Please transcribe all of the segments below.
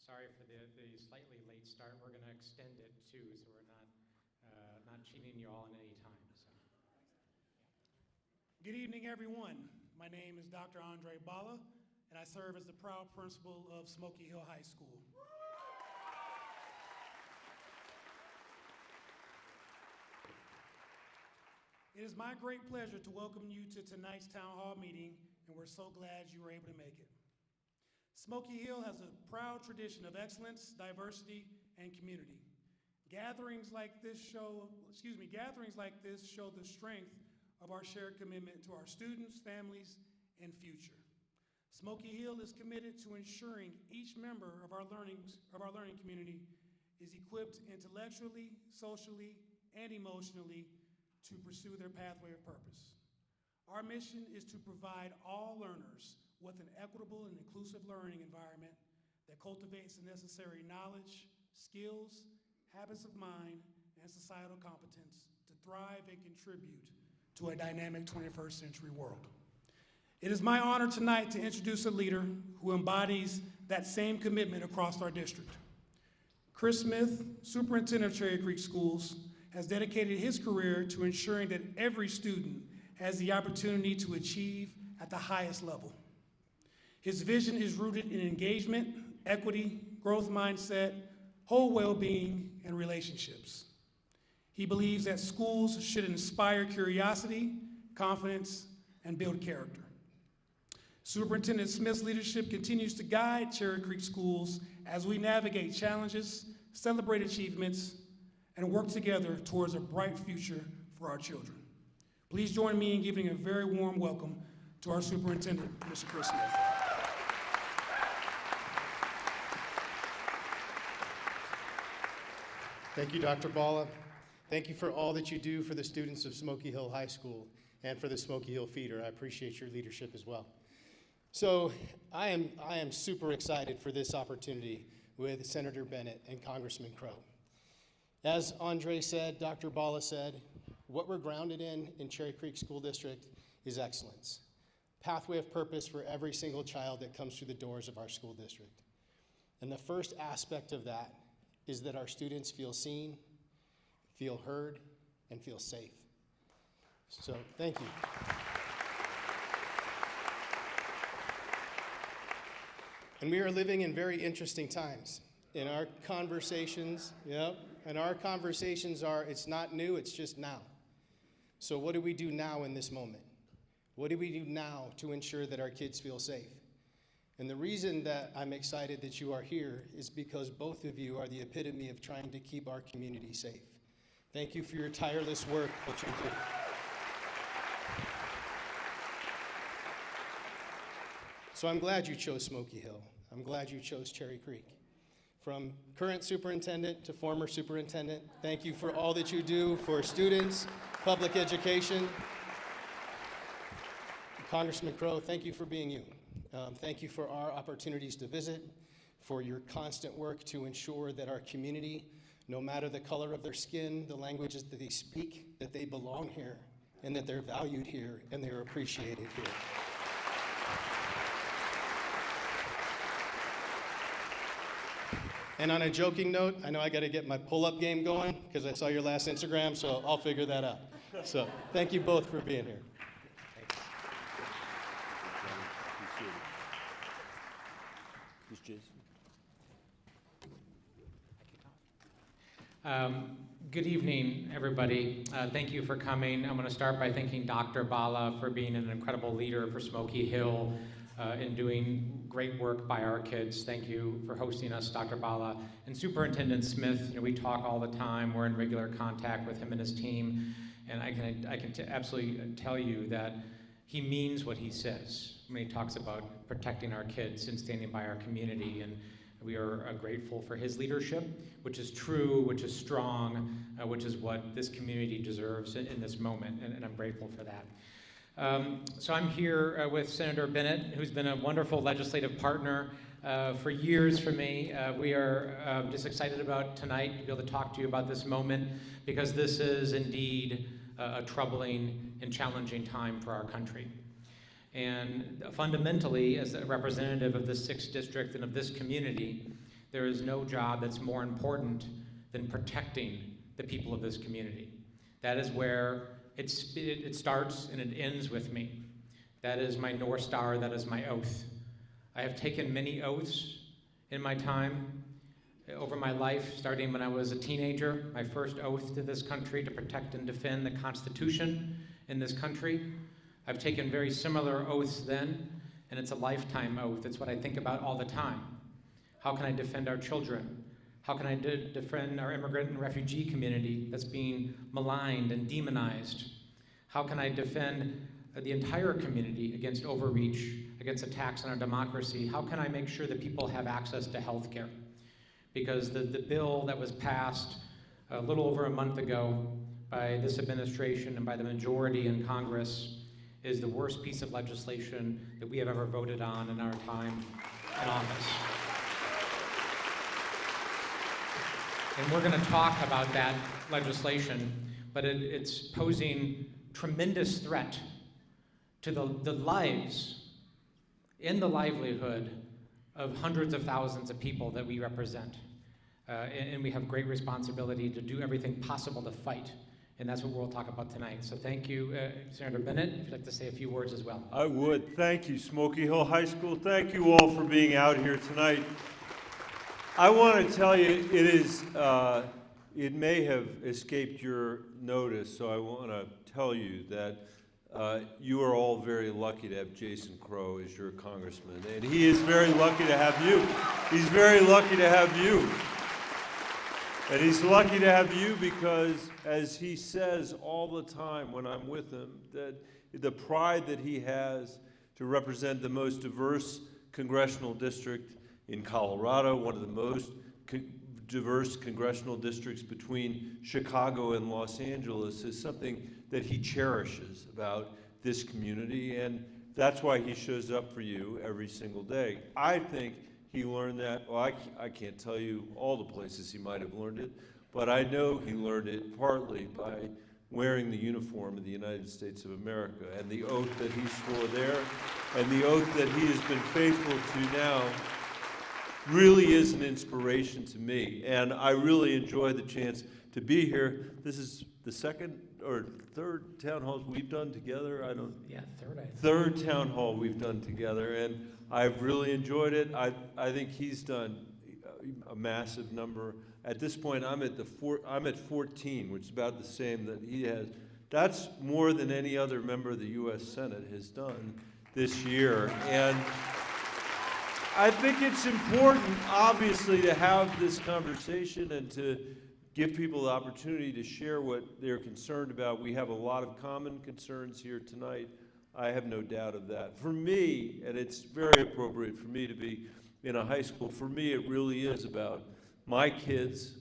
Sorry for the slightly late start. We're going to extend it too, so we're not cheating you all in any time. So. Good evening, everyone. My name is Dr. Andre Bala, and I serve as the proud principal of Smoky Hill High School. It is my great pleasure to welcome you to tonight's town hall meeting, and we're so glad you were able to make it. Smoky Hill has a proud tradition of excellence, diversity, and community. Gatherings like this show the strength of our shared commitment to our students, families, and future. Smoky Hill is committed to ensuring each member of our learning community is equipped intellectually, socially, and emotionally to pursue their pathway of purpose. Our mission is to provide all learners with an equitable and inclusive learning environment that cultivates the necessary knowledge, skills, habits of mind, and societal competence to thrive and contribute to a dynamic 21st century world. It is my honor tonight to introduce a leader who embodies that same commitment across our district. Chris Smith, Superintendent of Cherry Creek Schools, has dedicated his career to ensuring that every student has the opportunity to achieve at the highest level. His vision is rooted in engagement, equity, growth mindset, whole well-being, and relationships. He believes that schools should inspire curiosity, confidence, and build character. Superintendent Smith's leadership continues to guide Cherry Creek Schools as we navigate challenges, celebrate achievements, and work together towards a bright future for our children. Please join me in giving a very warm welcome to our superintendent, Mr. Chris Smith. Thank you, Dr. Bala. Thank you for all that you do for the students of Smoky Hill High School and for the Smoky Hill Feeder. I appreciate your leadership as well. So I am super excited for this opportunity with Senator Bennet and Congressman Crow. As Andre said, Dr. Bala said, what we're grounded in Cherry Creek School District is excellence. Pathway of purpose for every single child that comes through the doors of our school district. And the first aspect of that is that our students feel seen, feel heard, and feel safe. So thank you. And we are living in very interesting times. In our conversations, are, it's not new, it's just now. So what do we do now in this moment? What do we do now to ensure that our kids feel safe? And the reason that I'm excited that you are here is because both of you are the epitome of trying to keep our community safe. Thank you for your tireless work that you do. So I'm glad you chose Smoky Hill. I'm glad you chose Cherry Creek. From current superintendent to former superintendent, thank you for all that you do for students, public education. Congressman Crow, thank you for being you. Thank you for our opportunities to visit, for your constant work to ensure that our community, no matter the color of their skin, the languages that they speak, that they belong here, and that they're valued here, and they're appreciated here. And on a joking note, I know I got to get my pull-up game going because I saw your last Instagram, so I'll figure that out. So thank you both for being here. Ms. Jason. Good evening, everybody. Thank you for coming. I'm going to start by thanking Dr. Bala for being an incredible leader for Smoky Hill and doing great work by our kids. Thank you for hosting us, Dr. Bala. And Superintendent Smith, we talk all the time. We're in regular contact with him and his team. And I can absolutely tell you that he means what he says when he talks about protecting our kids and standing by our community. And we are grateful for his leadership, which is true, which is strong, which is what this community deserves in this moment. And I'm grateful for that. So I'm here with Senator Bennet, who's been a wonderful legislative partner for years for me. We are just excited about tonight to be able to talk to you about this moment, because this is indeed a troubling and challenging time for our country. And fundamentally, as a representative of the 6th District and of this community, There is no job that's more important than protecting the people of this community. That is where it starts and it ends with me. That is my North Star, that is my oath. I have taken many oaths in my time, over my life, starting when I was a teenager. My first oath to this country to protect and defend the Constitution in this country. I've taken very similar oaths then, and it's a lifetime oath. It's what I think about all the time. How can I defend our children? How can I defend our immigrant and refugee community that's being maligned and demonized? How can I defend the entire community against overreach, against attacks on our democracy? How can I make sure that people have access to health care? Because the bill that was passed a little over a month ago by this administration and by the majority in Congress is the worst piece of legislation that we have ever voted on in our time in office. And we're going to talk about that legislation, but it's posing tremendous threat to the lives and the livelihood of hundreds of thousands of people that we represent. And we have great responsibility to do everything possible to fight. And that's what we'll talk about tonight. So thank you, Senator Bennet, if you'd like to say a few words as well. I would. Thank you, Smoky Hill High School. Thank you all for being out here tonight. I want to tell you, it may have escaped your notice, so I want to tell you that you are all very lucky to have Jason Crow as your congressman. And he is very lucky to have you. He's very lucky to have you. And he's lucky to have you because, as he says all the time when I'm with him, that the pride that he has to represent the most diverse congressional district in Colorado, one of the most diverse congressional districts between Chicago and Los Angeles, is something that he cherishes about this community, and that's why he shows up for you every single day. I think he learned that, well, I can't tell you all the places he might have learned it, but I know he learned it partly by wearing the uniform of the United States of America, and the oath that he swore there, and the oath that he has been faithful to now really is an inspiration to me, and I really enjoy the chance to be here. This is the second or third town halls we've done together. Third town hall we've done together, and I've really enjoyed it. I think he's done a massive number. At this point, I'm at 14, which is about the same that he has. That's more than any other member of the U.S. Senate has done this year, and I think it's important, obviously, to have this conversation and to give people the opportunity to share what they're concerned about. We have a lot of common concerns here tonight. I have no doubt of that. For me, and it's very appropriate for me to be in a high school, for me it really is about my kids,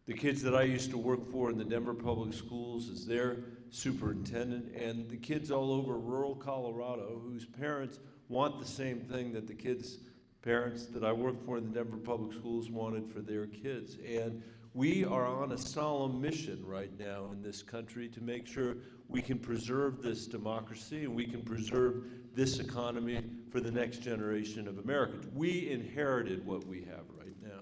the kids that I used to work for in the Denver Public Schools as their superintendent, and the kids all over rural Colorado whose parents want the same thing that the kids' parents that I work for in the Denver Public Schools wanted for their kids. And we are on a solemn mission right now in this country to make sure we can preserve this democracy and we can preserve this economy for the next generation of Americans. We inherited what we have right now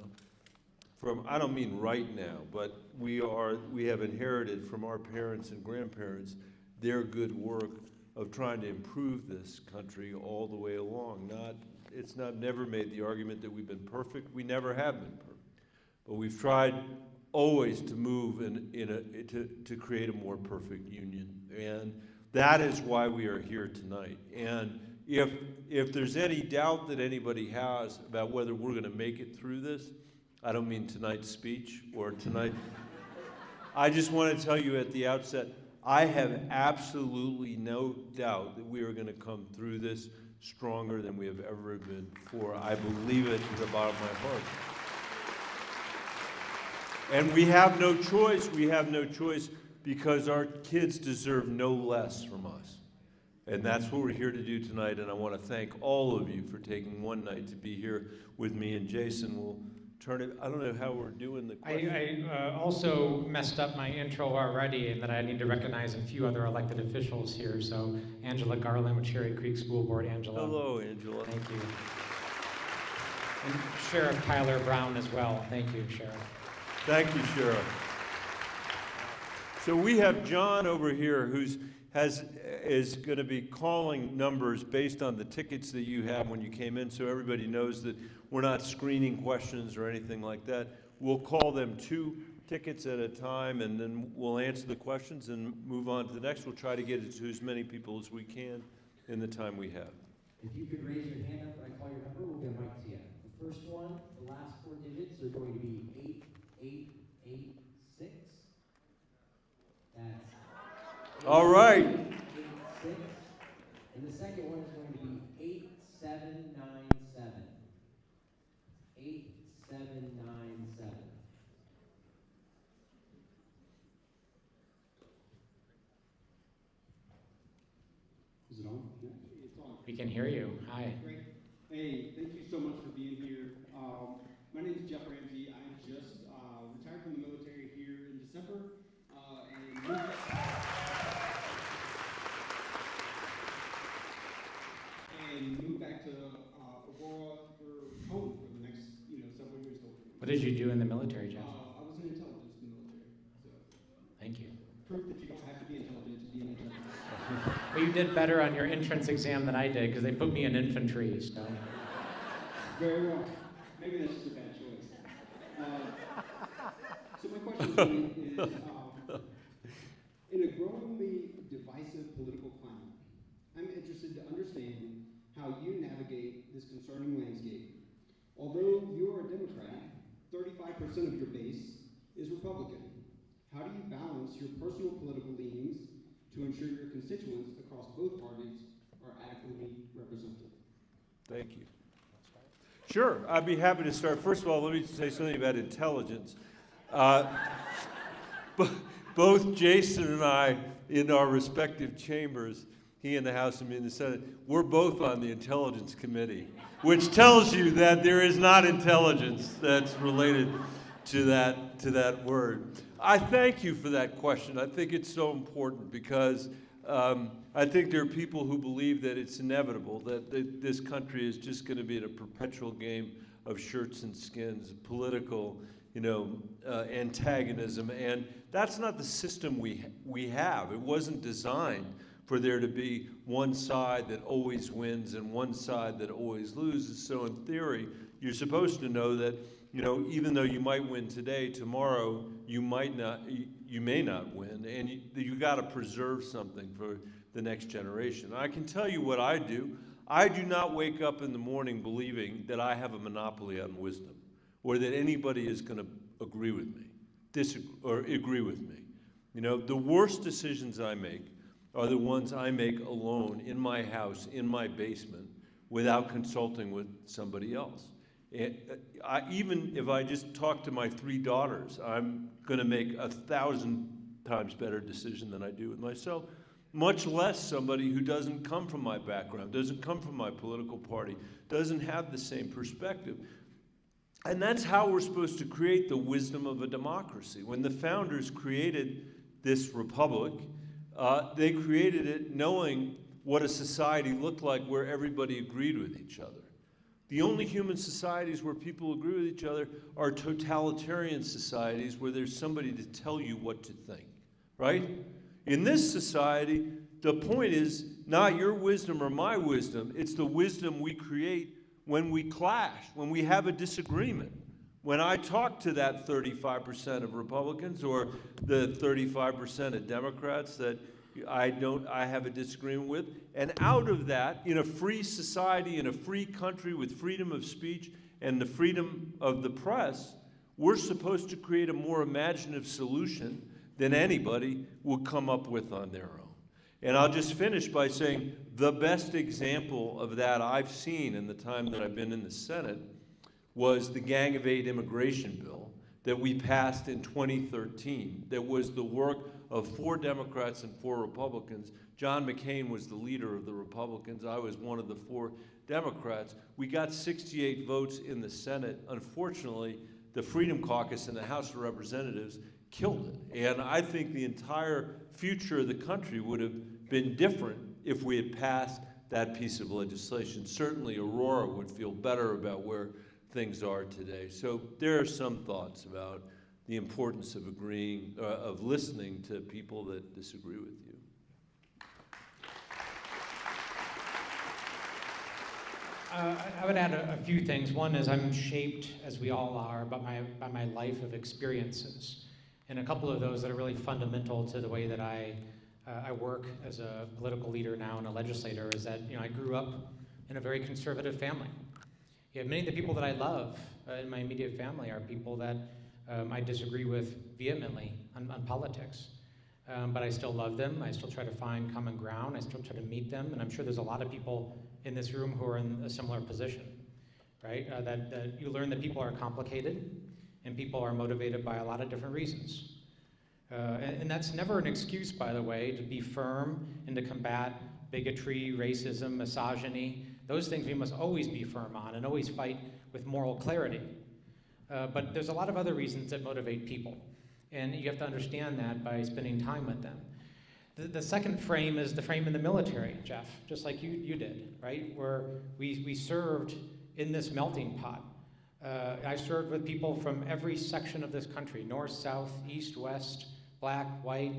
from, I don't mean right now, but we have inherited from our parents and grandparents their good work of trying to improve this country all the way along. It's never made the argument that we've been perfect. We never have been perfect. But we've tried always to move to create a more perfect union. And that is why we are here tonight. And if there's any doubt that anybody has about whether we're going to make it through this, I don't mean tonight's speech or tonight. I just want to tell you at the outset, I have absolutely no doubt that we are going to come through this stronger than we have ever been before. I believe it to the bottom of my heart. And we have no choice. We have no choice because our kids deserve no less from us. And that's what we're here to do tonight. And I want to thank all of you for taking one night to be here with me and Jason. We'll turn it, I don't know how we're doing the question. I also messed up my intro already, and that I need to recognize a few other elected officials here. So Angela Garland with Cherry Creek School Board. Angela. Hello, Angela. Thank you. And Sheriff Tyler Brown as well. Thank you, Sheriff. Thank you, Sheriff. So we have John over here is going to be calling numbers based on the tickets that you have when you came in, so everybody knows that we're not screening questions or anything like that. We'll call them 2 tickets at a time, and then we'll answer the questions and move on to the next. We'll try to get it to as many people as we can in the time we have. If you could raise your hand up when I call your number, we'll get a mic to you. The first one, the last 4 digits are going to be 8886. That's All right. 8886. And the second one is going to be 8797. 8797. Is it on? Yeah, it's on. We can hear you. Hi. Great. Hey, thank you so much for being here. My name is Jeff Ramsey. I just retired from the military here in December and moved back to Aurora for home for the next several years. What did you do in the military, Jeff? I was in intelligence in the military. So Thank you. proof that you don't have to be intelligent to be an intelligence. Well, you did better on your entrance exam than I did because they put me in infantry, so. Very well. Maybe that's just a bad choice. So my question to you is, in a growingly divisive political climate, I'm interested to understand how you navigate this concerning landscape. Although you're a Democrat, 35% of your base is Republican. How do you balance your personal political leanings to ensure your constituents across both parties are adequately represented? Thank you. Sure, I'd be happy to start. First of all, let me say something about intelligence. Both Jason and I, in our respective chambers, he in the House and me in the Senate, we're both on the Intelligence Committee, which tells you that there is not intelligence that's related to that word. I thank you for that question. I think it's so important because I think there are people who believe that it's inevitable, that this country is just going to be in a perpetual game of shirts and skins, political, antagonism, and that's not the system we have. It wasn't designed for there to be one side that always wins and one side that always loses. So in theory, you're supposed to know that, even though you might win today, tomorrow you may not win, and you got to preserve something for the next generation. I can tell you what I do. I do not wake up in the morning believing that I have a monopoly on wisdom, or that anybody is going to agree with me, agree with me. The worst decisions I make are the ones I make alone in my house, in my basement, without consulting with somebody else. And even if I just talk to my 3 daughters, I'm going to make 1,000 times better decision than I do with myself, much less somebody who doesn't come from my background, doesn't come from my political party, doesn't have the same perspective. And that's how we're supposed to create the wisdom of a democracy. When the founders created this republic, they created it knowing what a society looked like where everybody agreed with each other. The only human societies where people agree with each other are totalitarian societies where there's somebody to tell you what to think, right? In this society, the point is not your wisdom or my wisdom, it's the wisdom we create when we clash, when we have a disagreement. When I talk to that 35% of Republicans or the 35% of Democrats that I have a disagreement with, and out of that, in a free society, in a free country with freedom of speech and the freedom of the press, we're supposed to create a more imaginative solution than anybody would come up with on their own. And I'll just finish by saying the best example of that I've seen in the time that I've been in the Senate was the Gang of 8 immigration bill that we passed in 2013 that was the work of 4 Democrats and 4 Republicans. John McCain was the leader of the Republicans. I was one of the 4 Democrats. We got 68 votes in the Senate. Unfortunately, the Freedom Caucus in the House of Representatives killed it. And I think the entire future of the country would have been different if we had passed that piece of legislation. Certainly Aurora would feel better about where things are today. So there are some thoughts about the importance of agreeing, of listening to people that disagree with you. I would add a few things. One is I'm shaped, as we all are, by my life of experiences. And a couple of those that are really fundamental to the way that I work as a political leader now and a legislator is that, I grew up in a very conservative family. Many of the people that I love in my immediate family are people that I disagree with vehemently on politics. But I still love them. I still try to find common ground. I still try to meet them. And I'm sure there's a lot of people in this room who are in a similar position, right? That you learn that people are complicated and people are motivated by a lot of different reasons. And that's never an excuse, by the way, to be firm and to combat bigotry, racism, misogyny. Those things we must always be firm on and always fight with moral clarity. But there's a lot of other reasons that motivate people. And you have to understand that by spending time with them. The second frame is the frame in the military, Jeff, just like you did, right? Where we served in this melting pot. I served with people from every section of this country, north, south, east, west, black, white,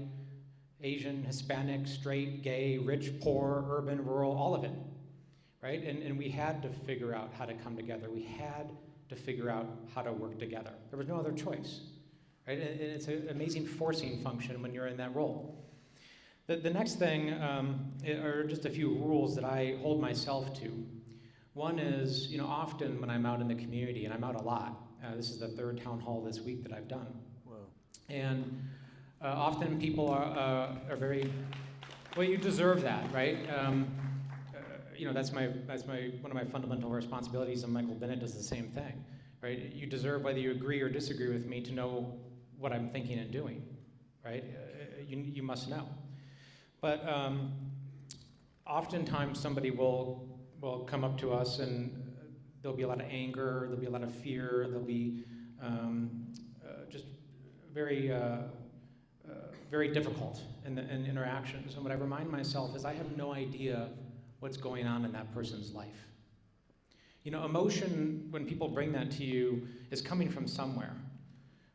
Asian, Hispanic, straight, gay, rich, poor, urban, rural, all of it, right? And we had to figure out how to come together. We had to figure out how to work together. There was no other choice, right? And it's an amazing forcing function when you're in that role. The next thing are just a few rules that I hold myself to. One is, often when I'm out in the community, and I'm out a lot, this is the third town hall this week that I've done. Wow. And often people are very, well, you deserve that, right? That's one of my fundamental responsibilities, and Michael Bennet does the same thing, right? You deserve, whether you agree or disagree with me, to know what I'm thinking and doing, right? You must know. But oftentimes somebody will come up to us and there'll be a lot of anger, there'll be a lot of fear, there'll be just very, very difficult in interactions. And what I remind myself is I have no idea what's going on in that person's life. Emotion, when people bring that to you, is coming from somewhere,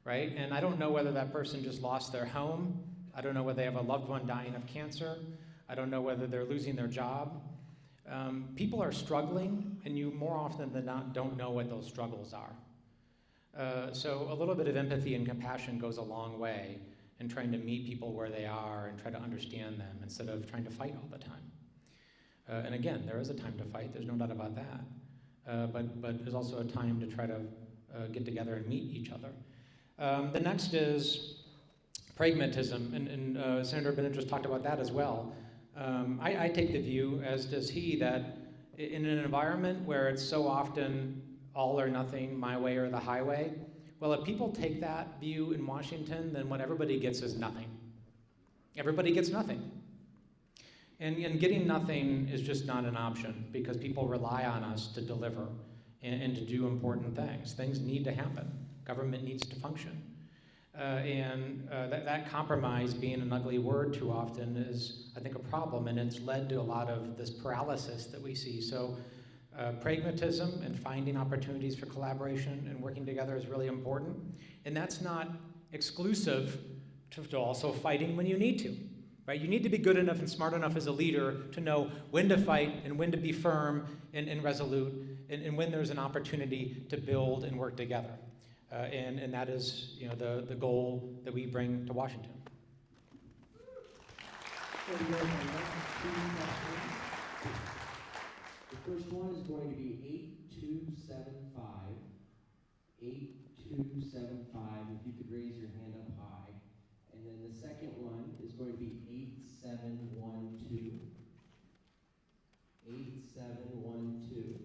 right? And I don't know whether that person just lost their home. I don't know whether they have a loved one dying of cancer. I don't know whether they're losing their job. People are struggling, and you more often than not don't know what those struggles are. So a little bit of empathy and compassion goes a long way in trying to meet people where they are and try to understand them instead of trying to fight all the time. And again, there is a time to fight, there's no doubt about that. But there's also a time to try to get together and meet each other. The next is pragmatism, and Senator Bennet just talked about that as well. I take the view, as does he, that in an environment where it's so often all or nothing, my way or the highway, well, if people take that view in Washington, then what everybody gets is nothing. Everybody gets nothing. And getting nothing is just not an option because people rely on us to deliver and to do important things. Things need to happen. Government needs to function. That compromise, being an ugly word too often, is, I think, a problem, and it's led to a lot of this paralysis that we see. So pragmatism and finding opportunities for collaboration and working together is really important. And that's not exclusive to also fighting when you need to, right? You need to be good enough and smart enough as a leader to know when to fight and when to be firm and resolute, and when there's an opportunity to build and work together. And that is, the goal that we bring to Washington. The first one is going to be 8275. 8275, if you could raise your hand up high. And then the second one is going to be 8712. 8712.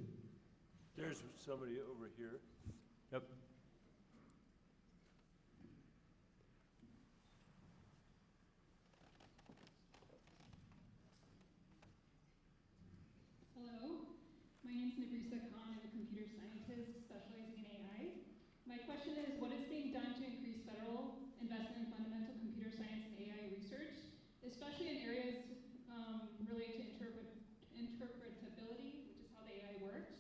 There's somebody over here. Yep. Hello, my name is Nabrisa Khan. I'm a computer scientist specializing in AI. My question is, what is being done to increase federal investment in fundamental computer science and AI research, especially in areas related to interpretability, which is how the AI works?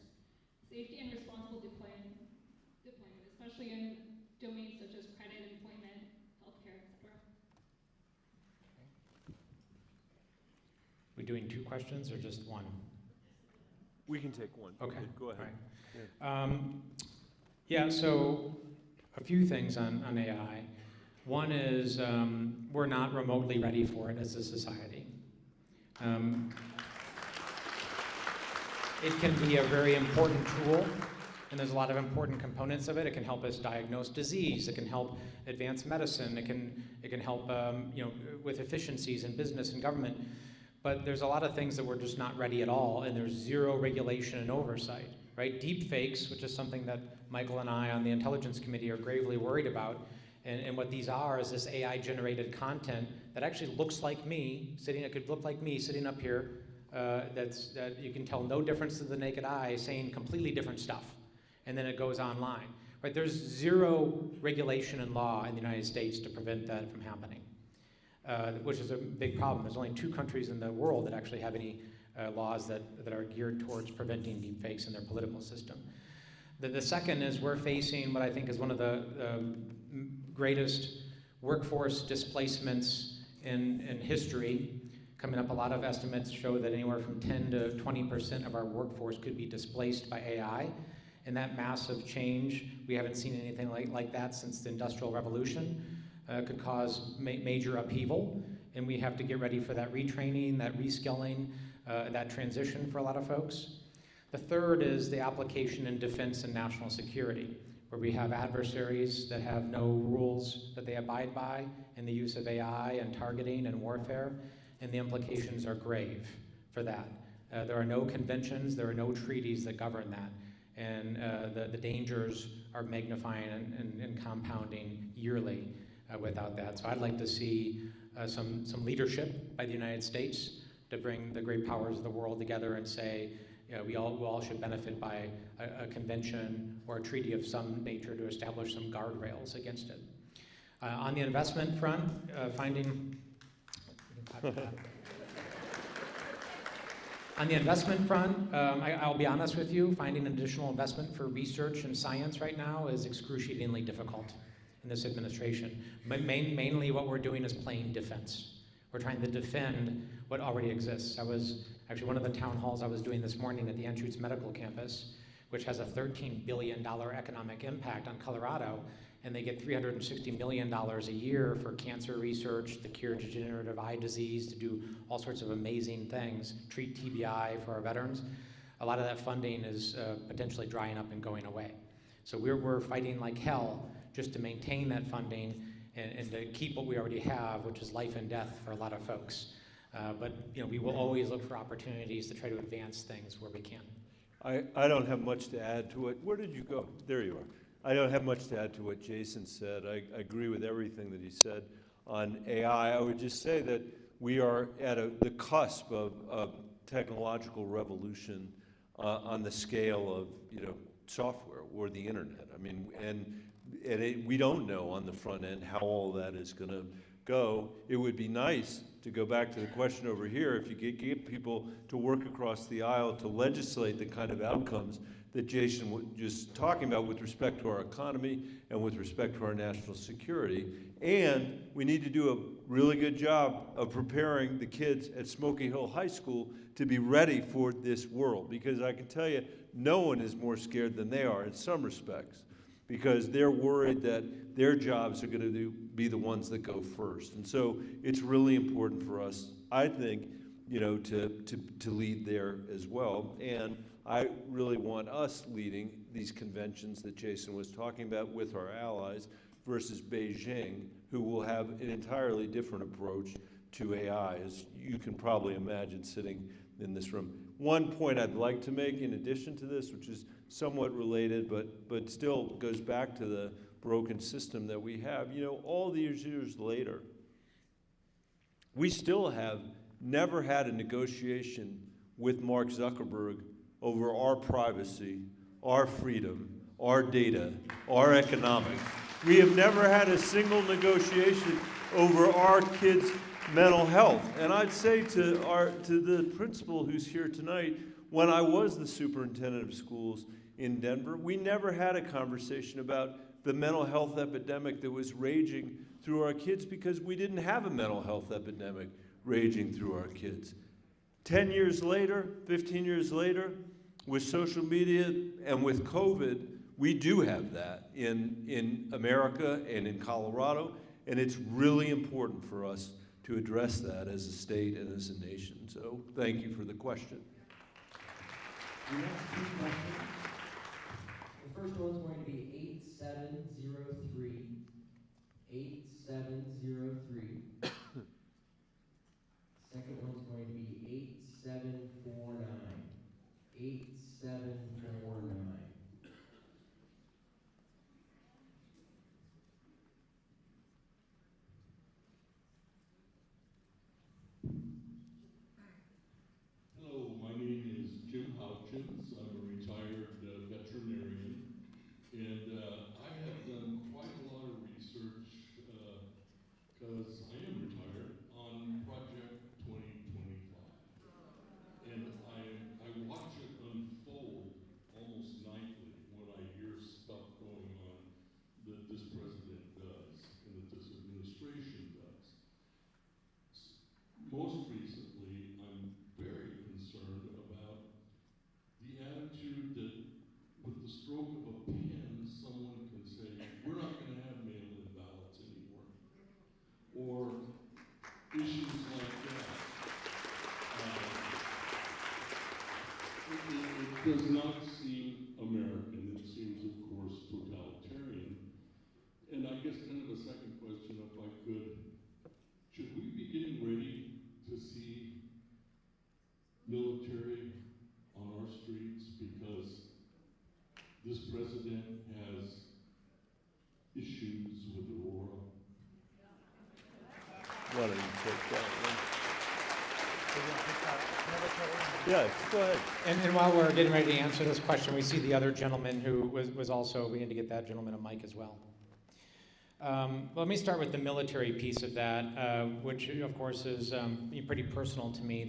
safety and responsible deployment, especially in domains such as credit, employment, healthcare, etc. We doing 2 questions or just 1? We can take one. Okay. Go ahead. All right. Yeah, so a few things on AI. One is we're not remotely ready for it as a society. It can be a very important tool, and there's a lot of important components of it. It can help us diagnose disease. It can help advance medicine. It can help with efficiencies in business and government. But there's a lot of things that we're just not ready at all, and there's zero regulation and oversight, right? Deep fakes, which is something that Michael and I on the Intelligence Committee are gravely worried about, and what these are is this AI-generated content that actually looks like me, it could look like me sitting up here, that you can tell no difference to the naked eye, saying completely different stuff, and then it goes online, right? There's zero regulation and law in the United States to prevent that from happening. Which is a big problem. There's only 2 countries in the world that actually have any laws that are geared towards preventing deepfakes in their political system. The second is we're facing what I think is one of the greatest workforce displacements in history. Coming up, a lot of estimates show that anywhere from 10 to 20% of our workforce could be displaced by AI. And that massive change, we haven't seen anything like that since the Industrial Revolution. Could cause major upheaval, and we have to get ready for that retraining, that reskilling, that transition for a lot of folks. The third is the application in defense and national security, where we have adversaries that have no rules that they abide by in the use of AI and targeting and warfare, and the implications are grave for that. There are no conventions, there are no treaties that govern that, and the dangers are magnifying and compounding yearly. Without that. So I'd like to see some leadership by the United States to bring the great powers of the world together and say, we all should benefit by a convention or a treaty of some nature to establish some guardrails against it. On the investment front, On the investment front, I'll be honest with you, finding additional investment for research and science right now is excruciatingly difficult in this administration. But mainly what we're doing is playing defense. We're trying to defend what already exists. I was actually one of the town halls I was doing this morning at the Anschutz Medical Campus, which has a $13 billion economic impact on Colorado, and they get $360 million a year for cancer research, the cure to degenerative eye disease, to do all sorts of amazing things, treat TBI for our veterans. A lot of that funding is potentially drying up and going away. So we're fighting like hell just to maintain that funding and to keep what we already have, which is life and death for a lot of folks. But we will always look for opportunities to try to advance things where we can. I don't have much to add to it. Where did you go? There you are. I don't have much to add to what Jason said. I agree with everything that he said on AI. I would just say that we are at the cusp of technological revolution on the scale of software or the internet. I mean, we don't know on the front end how all that is going to go. It would be nice to go back to the question over here, if you get people to work across the aisle to legislate the kind of outcomes that Jason was just talking about with respect to our economy and with respect to our national security. And we need to do a really good job of preparing the kids at Smoky Hill High School to be ready for this world, because I can tell you, no one is more scared than they are in some respects, because they're worried that their jobs are going to be the ones that go first. And so it's really important for us, I think, to lead there as well. And I really want us leading these conventions that Jason was talking about with our allies versus Beijing, who will have an entirely different approach to AI, as you can probably imagine sitting in this room. One point I'd like to make in addition to this, which is somewhat related, but still goes back to the broken system that we have. All these years later, we still have never had a negotiation with Mark Zuckerberg over our privacy, our freedom, our data, our economics. We have never had a single negotiation over our kids' mental health. And I'd say to the principal who's here tonight, when I was the superintendent of schools in Denver. We never had a conversation about the mental health epidemic that was raging through our kids because we didn't have a mental health epidemic raging through our kids. 10 years later, 15 years later, with social media and with COVID, we do have that in America and in Colorado, and it's really important for us to address that as a state and as a nation. So thank you for the question. The next two questions. The first one's going to be 8703. 8703. Second one's going to be 8749. 8749. Hello, my name is Jim Hopkins. I'm a retired veterinarian, and I have done quite a lot of research, because I am retired, on Project 2025. And I watch it unfold almost nightly when I hear stuff going on that this president does and that this administration does. Most recently, I'm very concerned about the attitude that with the stroke of a pen, someone can say, we're not going to have mail-in ballots anymore. Or issues like that. It does not seem American. It seems, of course, totalitarian. And I guess kind of a second question, if I could, should we be getting ready to see military on our streets because this president has issues with Aurora? Why don't you take that one? Yeah, go ahead. And while we're getting ready to answer this question, we see the other gentleman who was also, we need to get that gentleman a mic as well. Let me start with the military piece of that, which of course is pretty personal to me.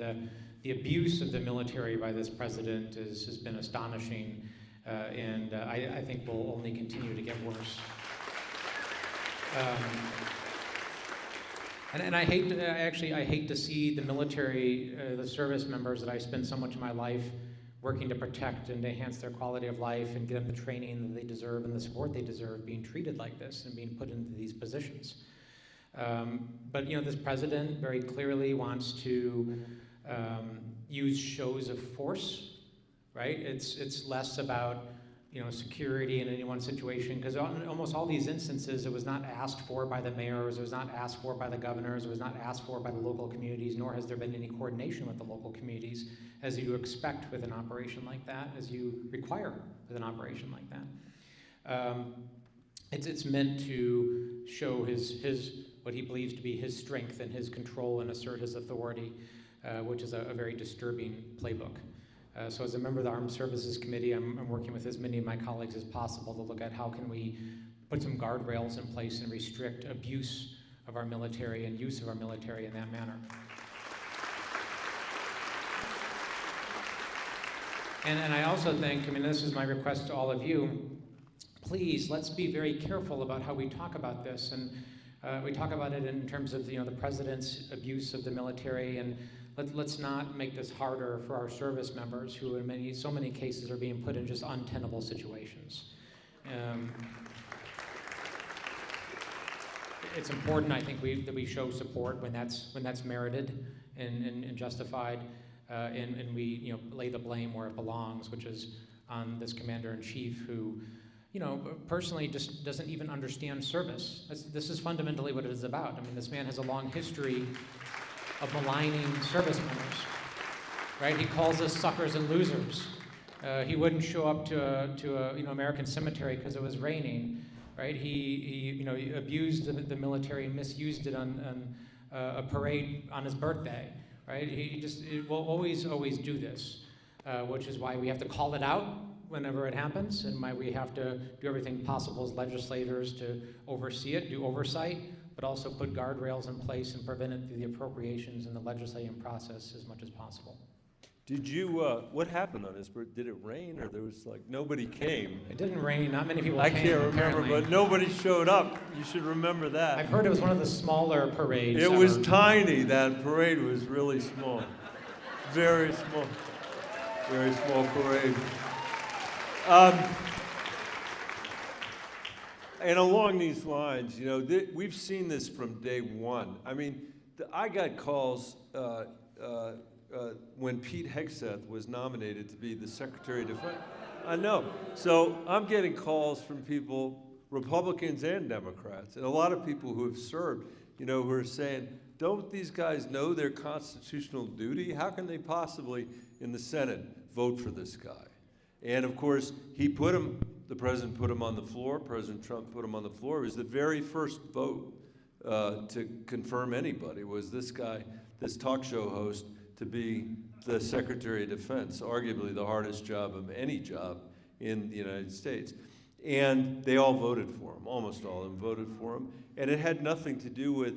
The abuse of the military by this president has been astonishing, and I think will only continue to get worse. And I hate to see the military, the service members that I spend so much of my life working to protect and to enhance their quality of life and get them the training that they deserve and the support they deserve, being treated like this and being put into these positions. But this president very clearly wants to use shows of force, right? It's less about security in any one situation, because in almost all these instances, it was not asked for by the mayors, it was not asked for by the governors, it was not asked for by the local communities, nor has there been any coordination with the local communities, as you expect with an operation like that, as you require with an operation like that. It's meant to show his what he believes to be his strength and his control and assert his authority, which is a very disturbing playbook. So as a member of the Armed Services Committee, I'm working with as many of my colleagues as possible to look at how can we put some guardrails in place and restrict abuse of our military and use of our military in that manner. And I also think, this is my request to all of you, please, let's be very careful about how we talk about this. And we talk about it in terms of the president's abuse of the military, and let's not make this harder for our service members who in so many cases are being put in just untenable situations. It's important, I think, that we show support when that's merited and justified, and we lay the blame where it belongs, which is on this commander-in-chief who personally just doesn't even understand service. This is fundamentally what it is about. This man has a long history of maligning service members, right? He calls us suckers and losers. He wouldn't show up to a American cemetery because it was raining, right? He abused the military and misused it on a parade on his birthday, right? He will always do this, which is why we have to call it out whenever it happens, and why we have to do everything possible as legislators to oversee it, do oversight, but also put guardrails in place and prevent it through the appropriations and the legislative process as much as possible. Did you, what happened on this? Did it rain or there was like, nobody came? It didn't rain, not many people I came, can't remember, apparently. but nobody showed up. You should remember that. I've heard it was one of the smaller parades It was ever. tiny. That parade was really small. Very small. Very small parade. And along these lines, you know, we've seen this from day one. I mean, I got calls when Pete Hegseth was nominated to be the Secretary of Defense. I know. So I'm getting calls from people, Republicans and Democrats, and a lot of people who have served, you know, who are saying, don't these guys know their constitutional duty? How can they possibly, in the Senate, vote for this guy? And of course, the president put him on the floor, President Trump put him on the floor. It was the very first vote to confirm anybody was this guy, this talk show host, to be the Secretary of Defense, arguably the hardest job of any job in the United States. And they all voted for him, almost all of them voted for him. And it had nothing to do with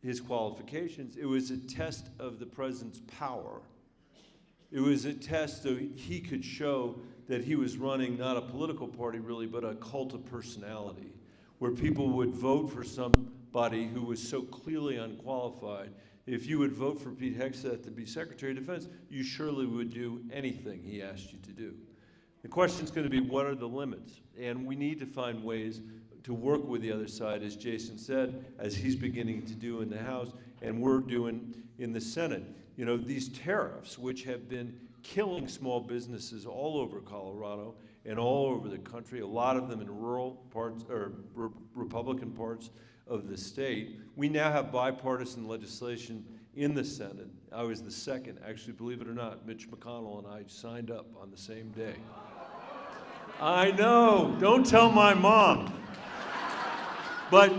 his qualifications. It was a test of the president's power. It was a test so he could show that he was running not a political party really, but a cult of personality, where people would vote for somebody who was so clearly unqualified. If you would vote for Pete Hegseth to be Secretary of Defense, you surely would do anything he asked you to do. The question's going to be, what are the limits? And we need to find ways to work with the other side, as Jason said, as he's beginning to do in the House, and we're doing in the Senate. You know, these tariffs, which have been killing small businesses all over Colorado and all over the country, a lot of them in rural parts, or Republican parts of the state. We now have bipartisan legislation in the Senate. I was the second, actually, believe it or not. Mitch McConnell and I signed up on the same day. I know, don't tell my mom. But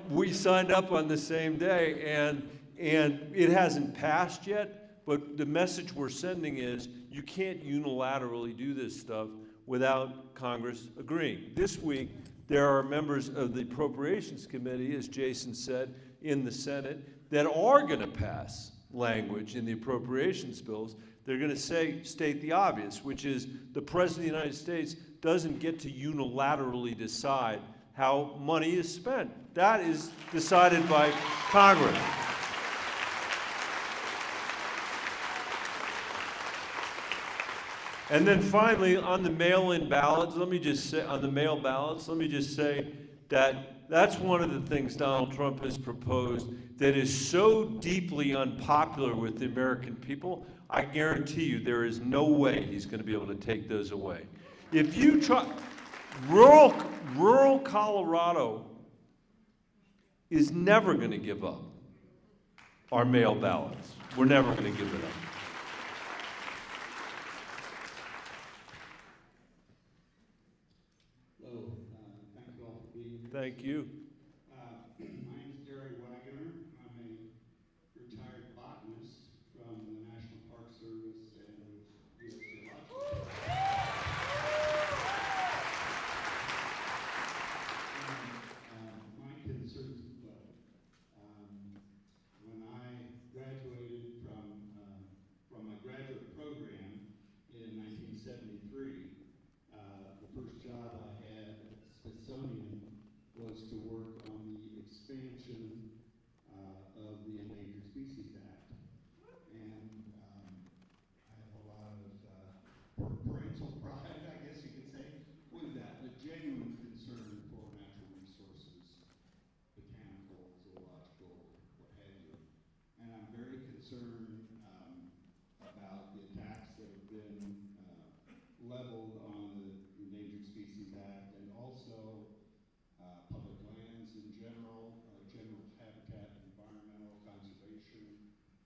we signed up on the same day, and it hasn't passed yet, but the message we're sending is you can't unilaterally do this stuff without Congress agreeing. This week, there are members of the Appropriations Committee, as Jason said, in the Senate, that are going to pass language in the appropriations bills. They're going to state the obvious, which is the President of the United States doesn't get to unilaterally decide how money is spent. That is decided by Congress. And then finally, on the mail-in ballots, let me just say that that's one of the things Donald Trump has proposed that is so deeply unpopular with the American people. I guarantee you there is no way he's going to be able to take those away. If you try, rural Colorado is never going to give up our mail ballots. We're never going to give it up. Hello, thank you all for being here. Thank you. My name is Gary Wagner. I'm a retired botanist from the National Park Service and with U.S. Geological. My concerns, when I graduated from my graduate program in 1973, the first job I had at the Smithsonian was to work on the expansion of the Endangered Species Act. And I have a lot of parental pride, I guess you could say, with that, a genuine concern for natural resources, botanical, zoological, what have you. And I'm very concerned about the attacks that have been leveled on the Endangered Species Act and also public lands in general, general habitat, environmental conservation,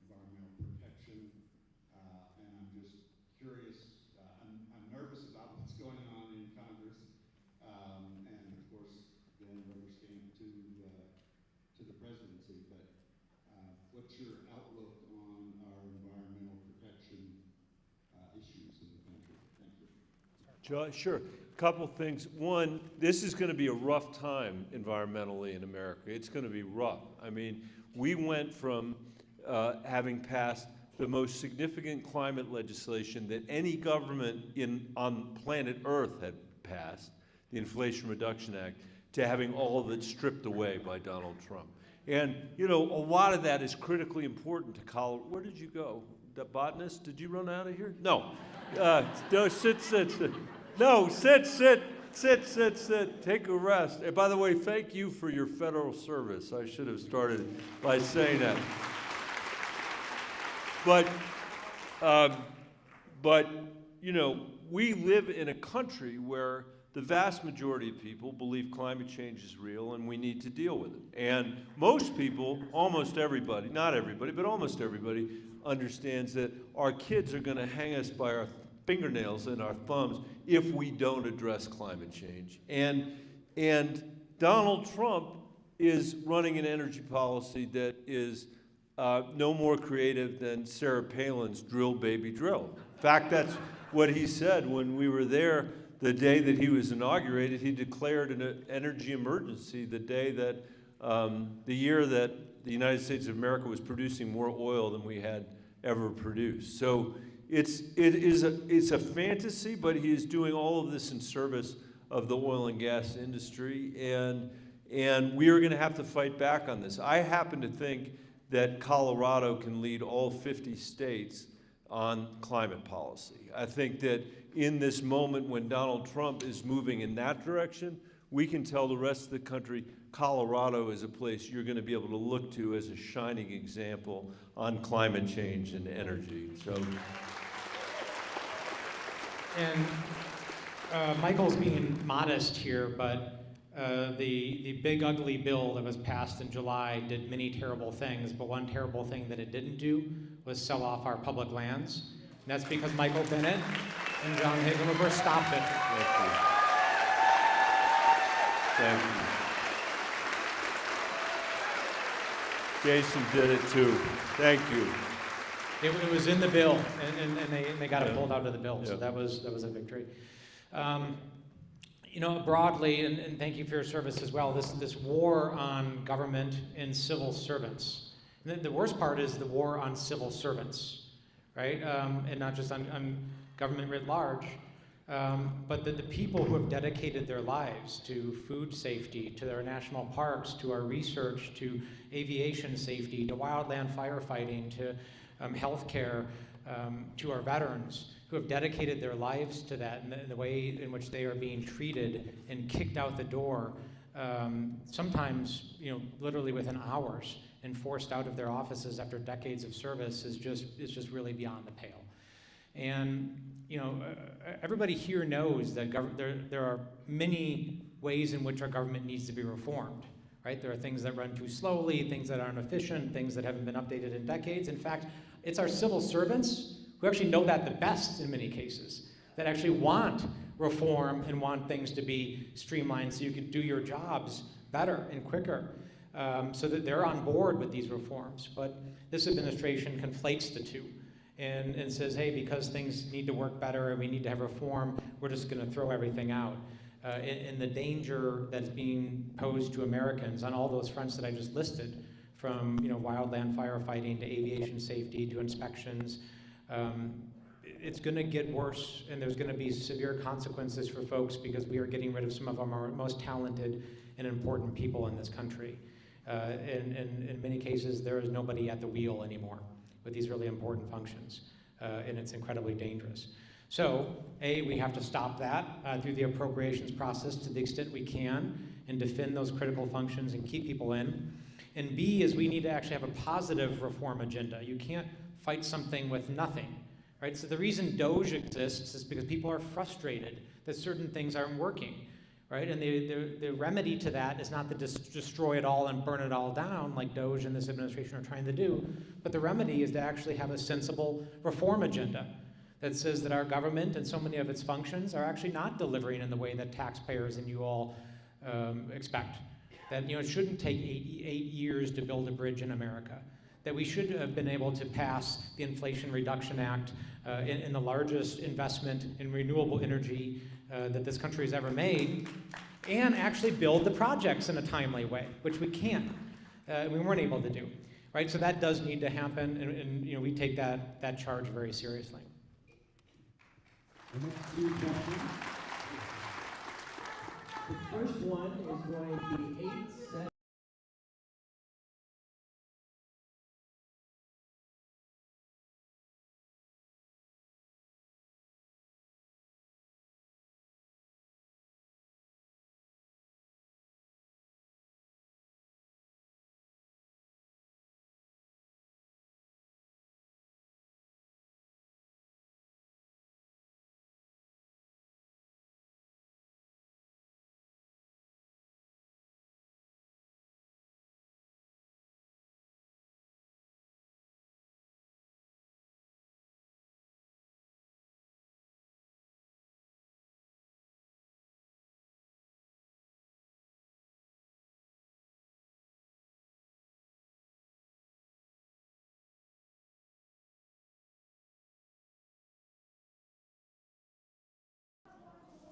environmental protection. And I'm just curious, I'm nervous about what's going on in Congress. And of course, then rubber stamp to the presidency. But what's your outlook on our environmental protection issues in the country? Thank you. Sure. Couple things. One, this is going to be a rough time environmentally in America. It's going to be rough. I mean, we went from having passed the most significant climate legislation that any government on planet Earth had passed, the Inflation Reduction Act, to having all of it stripped away by Donald Trump. And, you know, a lot of that is critically important to Colorado. Where did you go? The botanist, did you run out of here? No. No, sit. No, sit. Take a rest. And by the way, thank you for your federal service. I should have started by saying that. But you know, we live in a country where the vast majority of people believe climate change is real and we need to deal with it. And most people, almost everybody, not everybody, but almost everybody, understands that our kids are going to hang us by our fingernails and our thumbs if we don't address climate change. And Donald Trump is running an energy policy that is no more creative than Sarah Palin's drill, baby, drill. In fact, that's what he said when we were there the day that he was inaugurated. He declared an energy emergency the day that, the year that the United States of America was producing more oil than we had ever produced. So it's a fantasy, but he is doing all of this in service of the oil and gas industry, and we are going to have to fight back on this. I happen to think that Colorado can lead all 50 states on climate policy. I think that in this moment when Donald Trump is moving in that direction, we can tell the rest of the country Colorado is a place you're going to be able to look to as a shining example on climate change and energy. So, And Michael's being modest here, but the big ugly bill that was passed in July did many terrible things, but one terrible thing that it didn't do was sell off our public lands. And that's because Michael Bennet and John Hickenlooper stopped it. Thank you. Jason did it too. Thank you. It was in the bill, and they got it pulled out of the bill, so Yeah. that was a victory. You know, broadly, and thank you for your service as well, this war on government and civil servants. And the worst part is the war on civil servants, right? And not just on government writ large, but the people who have dedicated their lives to food safety, to our national parks, to our research, to aviation safety, to wildland firefighting, to healthcare, to our veterans, who have dedicated their lives to that, and the way in which they are being treated and kicked out the door, sometimes, you know, literally within hours, and forced out of their offices after decades of service is just really beyond the pale. And you know, everybody here knows that there are many ways in which our government needs to be reformed. Right? There are things that run too slowly, things that aren't efficient, things that haven't been updated in decades. In fact, it's our civil servants who actually know that the best in many cases, that actually want reform and want things to be streamlined so you can do your jobs better and quicker, so that they're on board with these reforms. But this administration conflates the two and says, hey, because things need to work better and we need to have reform, we're just going to throw everything out. And the danger that's being posed to Americans on all those fronts that I just listed, from wildland firefighting to aviation safety to inspections, it's going to get worse, and there's going to be severe consequences for folks because we are getting rid of some of our most talented and important people in this country. And in many cases, there is nobody at the wheel anymore with these really important functions, and it's incredibly dangerous. So, A, we have to stop that through the appropriations process to the extent we can and defend those critical functions and keep people in. And B is we need to actually have a positive reform agenda. You can't fight something with nothing, right? So the reason DOGE exists is because people are frustrated that certain things aren't working, right? And the remedy to that is not to destroy it all and burn it all down like DOGE and this administration are trying to do, but the remedy is to actually have a sensible reform agenda that says that our government and so many of its functions are actually not delivering in the way that taxpayers and you all expect. That it shouldn't take 8 years to build a bridge in America. That we should have been able to pass the Inflation Reduction Act in the largest investment in renewable energy that this country has ever made, and actually build the projects in a timely way, which we can't. We weren't able to do. right? So that does need to happen, and you know, we take that charge very seriously. The next two questions. The first one is going to be 8-7.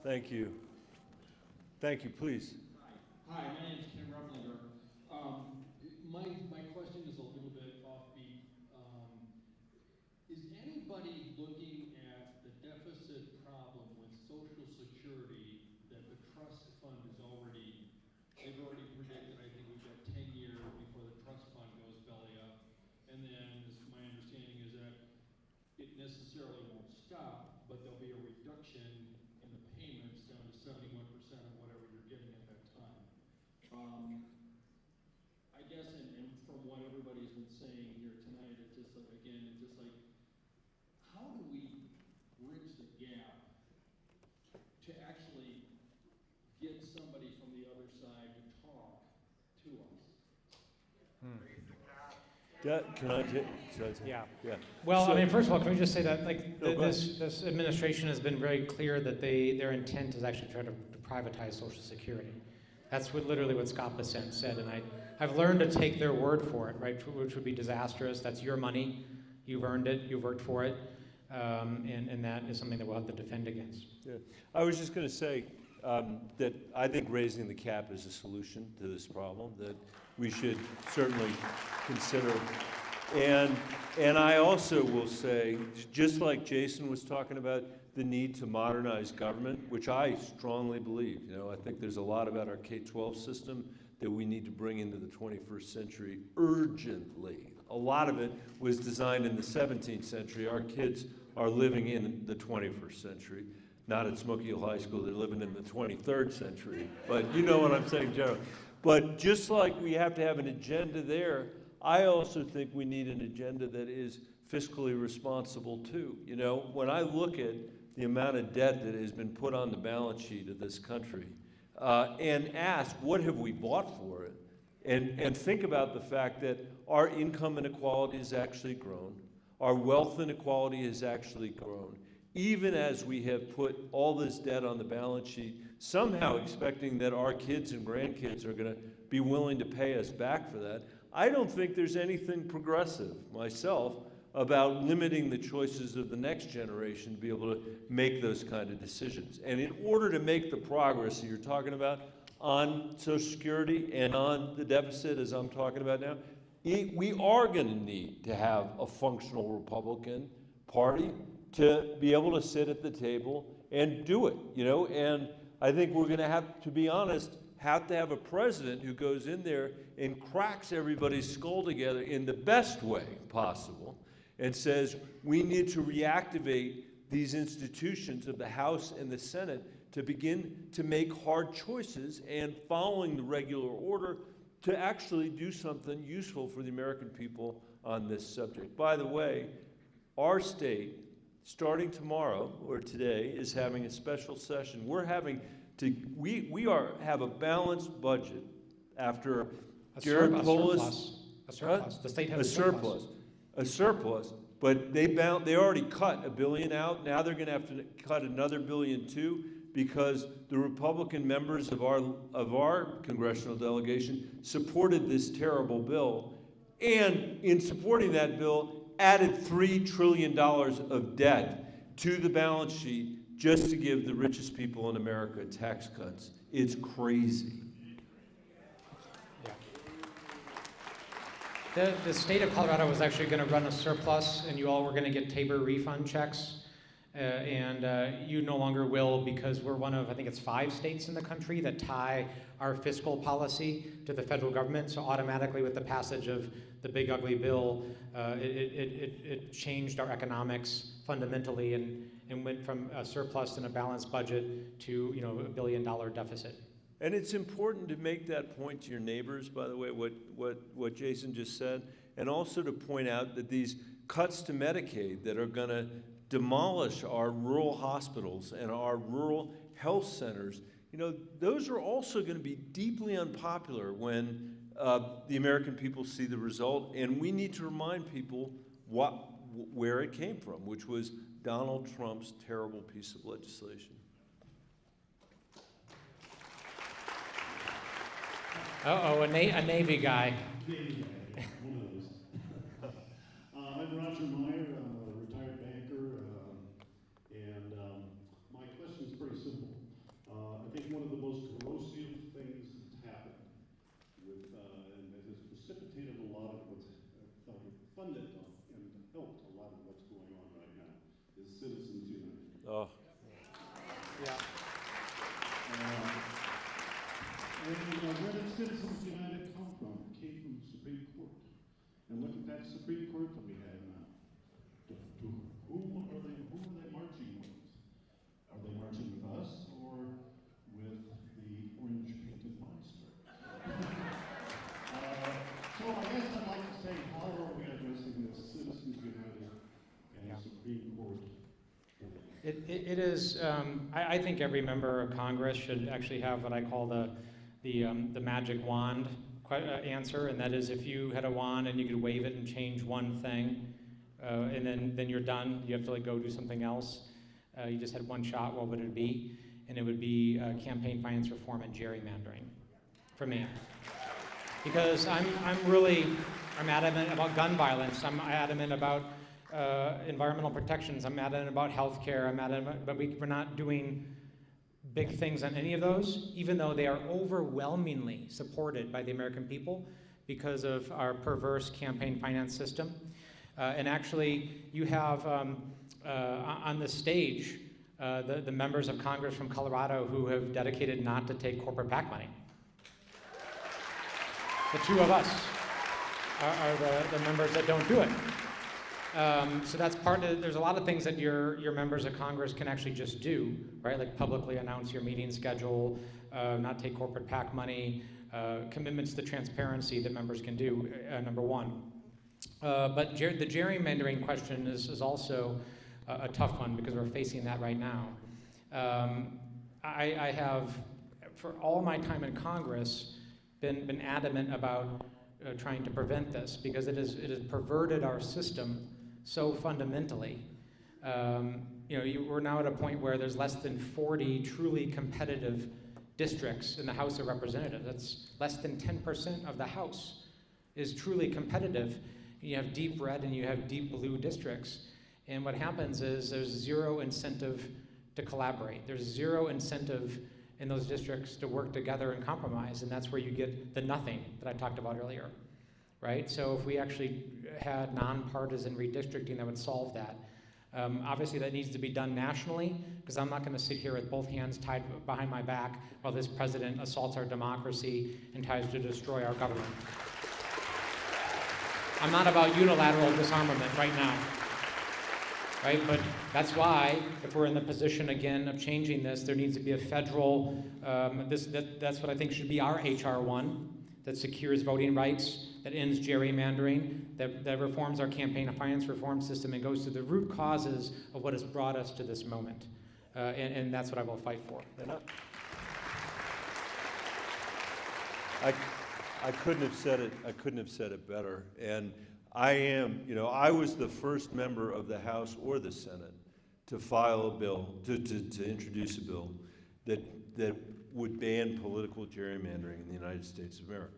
Thank you. Thank you, please. Hi, my name is Tim Rufflinger. My question is a little bit offbeat. Is anybody looking at the deficit problem with Social Security that the trust fund is they've already predicted, I think we've got 10 years before the trust fund goes belly up. And then my understanding is that it necessarily won't stop, but there'll be a reduction in the payments down to 71% of whatever you're getting at that time. I guess, and from what everybody's been saying here tonight, it's just like, again, it's just like, how do we bridge the gap to actually get somebody from the other side to talk to us? Can I take? Yeah. Yeah. Well, So- I mean, first of all, can we just say that, like, No, go this administration has been very clear that their intent is actually try to privatize Social Security. That's literally what Scott Bessent said, and I've learned to take their word for it, right, which would be disastrous. That's your money. You've earned it. You've worked for it. And that is something that we'll have to defend against. Yeah. I was just going to say that I think raising the cap is a solution to this problem that we should certainly consider. And I also will say, just like Jason was talking about the need to modernize government, which I strongly believe, you know, I think there's a lot about our K-12 system that we need to bring into the 21st century urgently. A lot of it was designed in the 17th century. Our kids are living in the 21st century. Not at Smoky Hill High School, they're living in the 23rd century. But you know what I'm saying, General. But just like we have to have an agenda there, I also think we need an agenda that is fiscally responsible too. You know, when I look at the amount of debt that has been put on the balance sheet of this country, and ask, what have we bought for it? And think about the fact that our income inequality has actually grown. Our wealth inequality has actually grown. Even as we have put all this debt on the balance sheet, somehow expecting that our kids and grandkids are going to be willing to pay us back for that, I don't think there's anything progressive, myself, about limiting the choices of the next generation to be able to make those kind of decisions. And in order to make the progress that you're talking about on Social Security and on the deficit, as I'm talking about now, we are going to need to have a functional Republican Party to be able to sit at the table and do it, you know? And I think we're going to have, to be honest, have to have a president who goes in there and cracks everybody's skull together in the best way possible and says, we need to reactivate these institutions of the House and the Senate to begin to make hard choices and, following the regular order, to actually do something useful for the American people on this subject. By the way, our state, starting tomorrow or today, is having a special session. We're having to, have a balanced budget after Jared Polis. A surplus. The state has a surplus. A surplus, but they already cut $1 billion out. Now they're going to have to cut another $1 billion too, because the Republican members of our congressional delegation supported this terrible bill, and in supporting that bill, added $3 trillion of debt to the balance sheet just to give the richest people in America tax cuts. It's crazy. The state of Colorado was actually going to run a surplus, and you all were going to get Tabor refund checks. And you no longer will, because we're one of, I think it's 5 states in the country that tie our fiscal policy to the federal government. So automatically, with the passage of the big ugly bill, it changed our economics fundamentally and went from a surplus and a balanced budget to $1 billion deficit. And it's important to make that point to your neighbors, by the way, what Jason just said, and also to point out that these cuts to Medicaid that are going to demolish our rural hospitals and our rural health centers, those are also going to be deeply unpopular when the American people see the result. And we need to remind people where it came from, which was Donald Trump's terrible piece of legislation. Uh-oh, a Navy guy. Navy guy, one of those. I'm Roger Meyer, I'm a retired banker, and my question is pretty simple. I think one of the most corrosive things that's happened with, and that has precipitated a lot of what's funded and helped a lot of what's going on right now, is Citizens United. Oh. Yeah. And where did Citizens United come from? It came from the Supreme Court. And look at that Supreme Court that we have now. Whom are they marching with? Are they marching with us or with the orange painted monster? So I guess I'd like to say, how are we addressing this Citizens United and Supreme Court? It is, I think every member of Congress should actually have what I call the magic wand answer, and that is if you had a wand and you could wave it and change one thing, and then you're done, you have to go do something else. You just had one shot, what would it be? And it would be campaign finance reform and gerrymandering for me. Because I'm adamant about gun violence, I'm adamant about environmental protections, I'm adamant about health care, I'm adamant, but we're not doing big things on any of those, even though they are overwhelmingly supported by the American people because of our perverse campaign finance system. And actually, you have on the stage the members of Congress from Colorado who have dedicated not to take corporate PAC money. The 2 of us are the members that don't do it. So that's part of, there's a lot of things that your members of Congress can actually just do, right? Like publicly announce your meeting schedule, not take corporate PAC money, commitments to transparency that members can do, number 1. But the gerrymandering question is also a tough one because we're facing that right now. I have, for all my time in Congress, been adamant about trying to prevent this because it has perverted our system so fundamentally. We're now at a point where there's less than 40 truly competitive districts in the House of Representatives. That's less than 10% of the House is truly competitive. You have deep red and you have deep blue districts. And what happens is there's zero incentive to collaborate. There's zero incentive in those districts to work together and compromise, and that's where you get the nothing that I talked about earlier. Right? So if we actually had nonpartisan redistricting, that would solve that. Obviously, that needs to be done nationally, because I'm not going to sit here with both hands tied behind my back while this president assaults our democracy and tries to destroy our government. I'm not about unilateral disarmament right now. Right? But that's why, if we're in the position again of changing this, there needs to be a federal, that's what I think should be our H.R. 1, that secures voting rights, that ends gerrymandering, that reforms our campaign finance reform system and goes to the root causes of what has brought us to this moment. And that's what I will fight for. I couldn't have said it better. And I was the first member of the House or the Senate to file a bill, to introduce a bill that would ban political gerrymandering in the United States of America.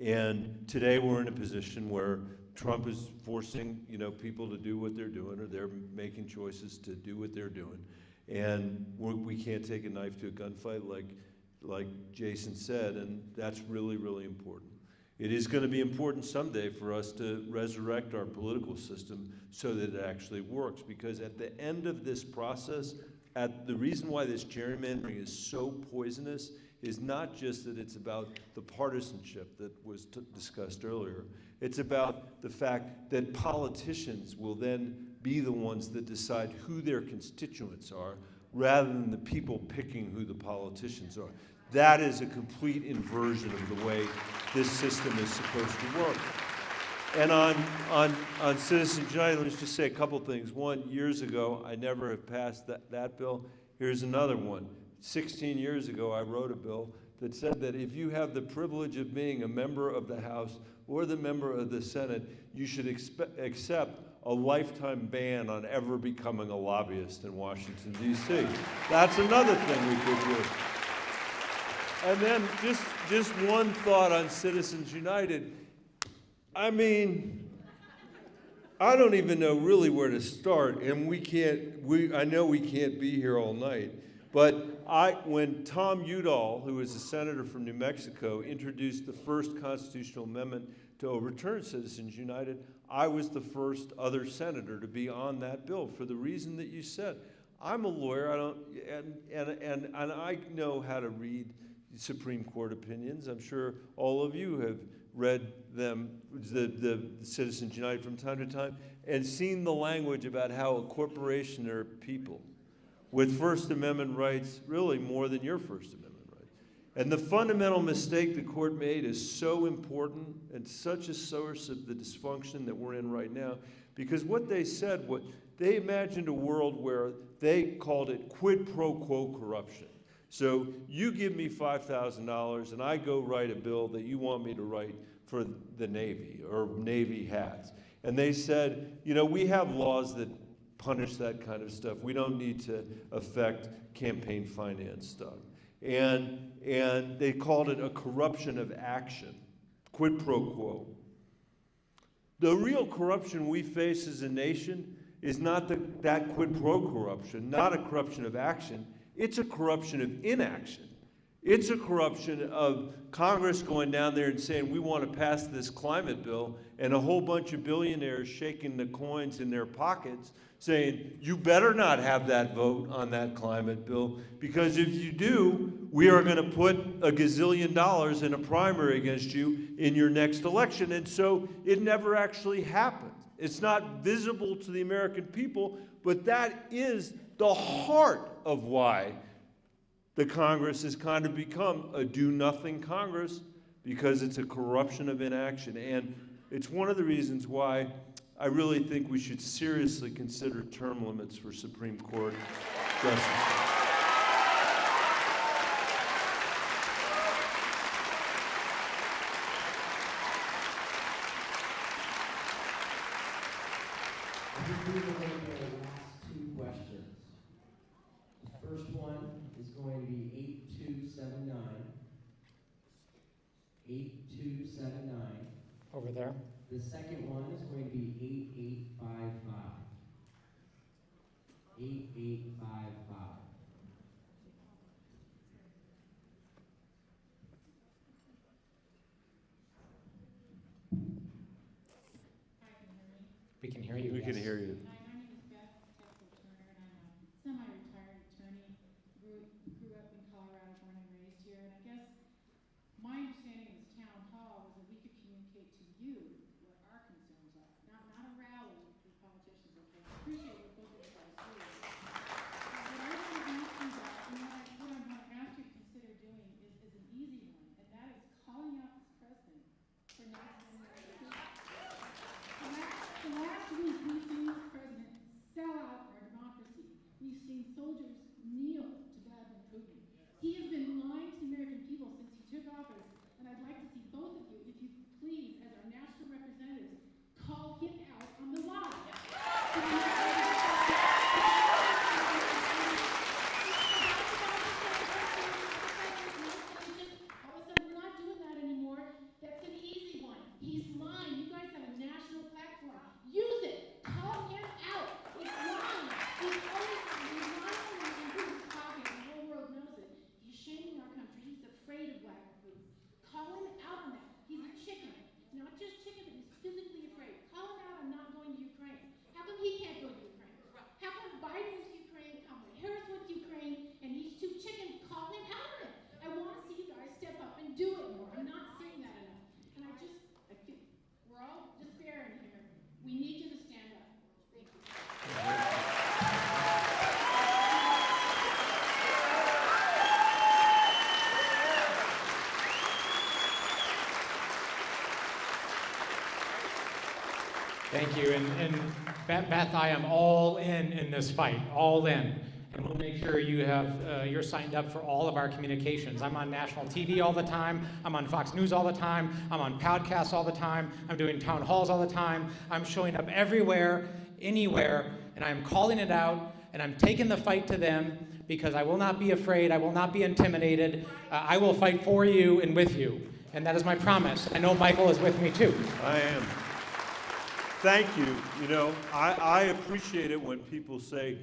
And today we're in a position where Trump is forcing, people to do what they're doing, or they're making choices to do what they're doing. And we can't take a knife to a gunfight like Jason said, and that's really, really important. It is going to be important someday for us to resurrect our political system so that it actually works, because at the end of this process, the reason why this gerrymandering is so poisonous is not just that it's about the partisanship that was discussed earlier. It's about the fact that politicians will then be the ones that decide who their constituents are, rather than the people picking who the politicians are. That is a complete inversion of the way this system is supposed to work. And on Citizens United, let me just say a couple things. One, years ago, I never have passed that bill. Here's another one. 16 years ago, I wrote a bill that said that if you have the privilege of being a member of the House or the member of the Senate, you should accept a lifetime ban on ever becoming a lobbyist in Washington, D.C. That's another thing we could do. And then just one thought on Citizens United. I mean, I don't even know really where to start, and I know we can't be here all night, but when Tom Udall, who is a senator from New Mexico, introduced the first constitutional amendment to overturn Citizens United, I was the first other senator to be on that bill for the reason that you said. I'm a lawyer, and I know how to read Supreme Court opinions. I'm sure all of you have read them, the Citizens United from time to time, and seen the language about how a corporation are people with First Amendment rights, really more than your First Amendment rights. And the fundamental mistake the court made is so important and such a source of the dysfunction that we're in right now, because what they said, they imagined a world where they called it quid pro quo corruption. So you give me $5,000 and I go write a bill that you want me to write for the Navy or Navy hats. And they said, you know, we have laws that punish that kind of stuff. We don't need to affect campaign finance stuff. And they called it a corruption of action, quid pro quo. The real corruption we face as a nation is not that quid pro corruption, not a corruption of action. It's a corruption of inaction. It's a corruption of Congress going down there and saying, we want to pass this climate bill, and a whole bunch of billionaires shaking the coins in their pockets saying, you better not have that vote on that climate bill, because if you do, we are going to put a gazillion dollars in a primary against you in your next election. And so it never actually happened. It's not visible to the American people, but that is the heart of why the Congress has kind of become a do-nothing Congress, because it's a corruption of inaction. And it's one of the reasons why I really think we should seriously consider term limits for Supreme Court justices. I think we will take the last two questions. The first one is going to be 8279. 8279. Over there. The second one is going to be 8855. 8855. We can hear you. We can yes. hear you. Hi, my name is Beth Turner, and I'm a semi-retired attorney. Grew up in Colorado, born and raised here. And I guess my understanding of this town hall was that we could communicate to you what our concerns are, not a rally for politicians. Okay, I appreciate what both of you guys do. But what I want to ask you about, and what I want to ask you to consider doing is an easy one, and that is calling out this president for not sending us a The last week, we've seen this president Thank you. And Beth, I am all in this fight, all in. And we'll make sure you have, you're signed up for all of our communications. I'm on national TV all the time. I'm on Fox News all the time. I'm on podcasts all the time. I'm doing town halls all the time. I'm showing up everywhere, anywhere, and I'm calling it out, and I'm taking the fight to them because I will not be afraid. I will not be intimidated. I will fight for you and with you. And that is my promise. I know Michael is with me too. I am. Thank you. You know, I appreciate it when people say,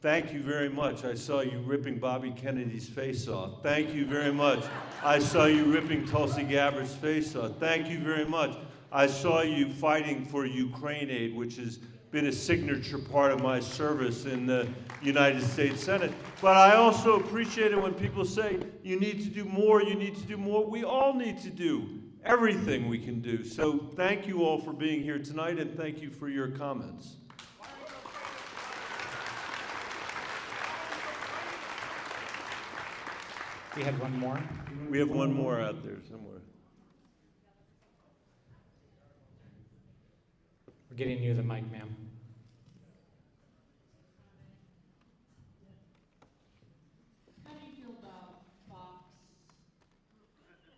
thank you very much. I saw you ripping Bobby Kennedy's face off. Thank you very much. I saw you ripping Tulsi Gabbard's face off. Thank you very much. I saw you fighting for Ukraine aid, which has been a signature part of my service in the United States Senate. But I also appreciate it when people say, you need to do more, you need to do more. We all need to do everything we can do. So thank you all for being here tonight, and thank you for your comments. We had one more. We have one more out there somewhere. We're getting you the mic, ma'am. How do you feel about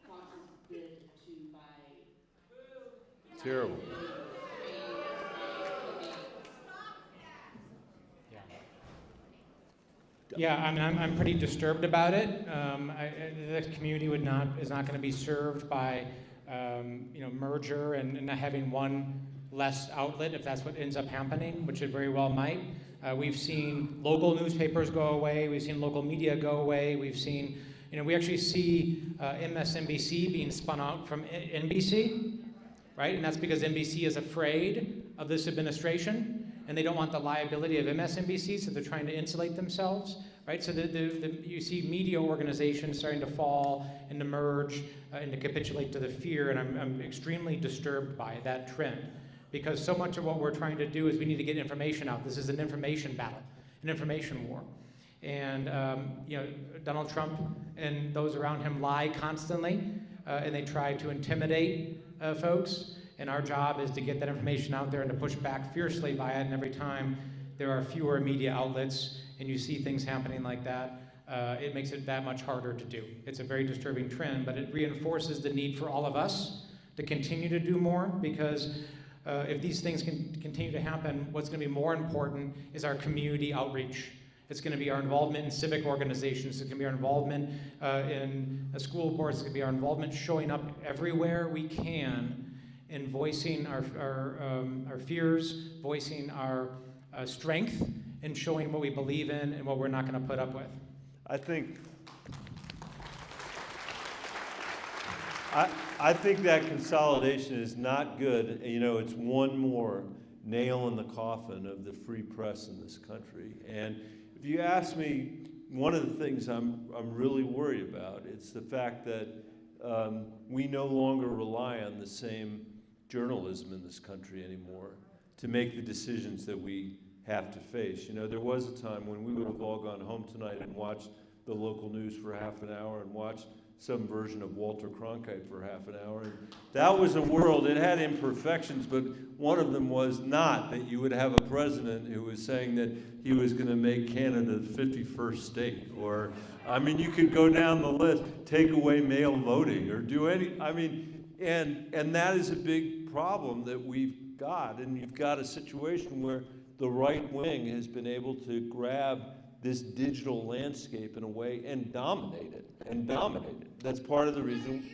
Fox's bid to buy? Terrible. Yeah, I mean, I'm pretty disturbed about it. The community is not going to be served by, merger and not having one less outlet if that's what ends up happening, which it very well might. We've seen local newspapers go away. We've seen local media go away. We've seen, we actually see MSNBC being spun out from NBC, right? And that's because NBC is afraid of this administration. And they don't want the liability of MSNBC, so they're trying to insulate themselves, right? So you see media organizations starting to fall and to merge and to capitulate to the fear, and I'm extremely disturbed by that trend. Because so much of what we're trying to do is we need to get information out. This is an information battle, an information war. And Donald Trump and those around him lie constantly, and they try to intimidate folks. And our job is to get that information out there and to push back fiercely by it. And every time there are fewer media outlets and you see things happening like that, it makes it that much harder to do. It's a very disturbing trend, but it reinforces the need for all of us to continue to do more, because if these things can continue to happen, what's going to be more important is our community outreach. It's going to be our involvement in civic organizations. It's going to be our involvement in school boards. It's going to be our involvement showing up everywhere we can in voicing our fears, voicing our strength, and showing what we believe in and what we're not going to put up with. I think that consolidation is not good. It's one more nail in the coffin of the free press in this country. And if you ask me, one of the things I'm really worried about, it's the fact that we no longer rely on the same journalism in this country anymore to make the decisions that we have to face. There was a time when we would have all gone home tonight and watched the local news for half an hour and watched some version of Walter Cronkite for half an hour. And that was a world, it had imperfections, but one of them was not that you would have a president who was saying that he was going to make Canada the 51st state, or, you could go down the list, take away mail voting, or do and that is a big problem that we've got. And you've got a situation where the right wing has been able to grab this digital landscape in a way and dominate it. That's part of the reason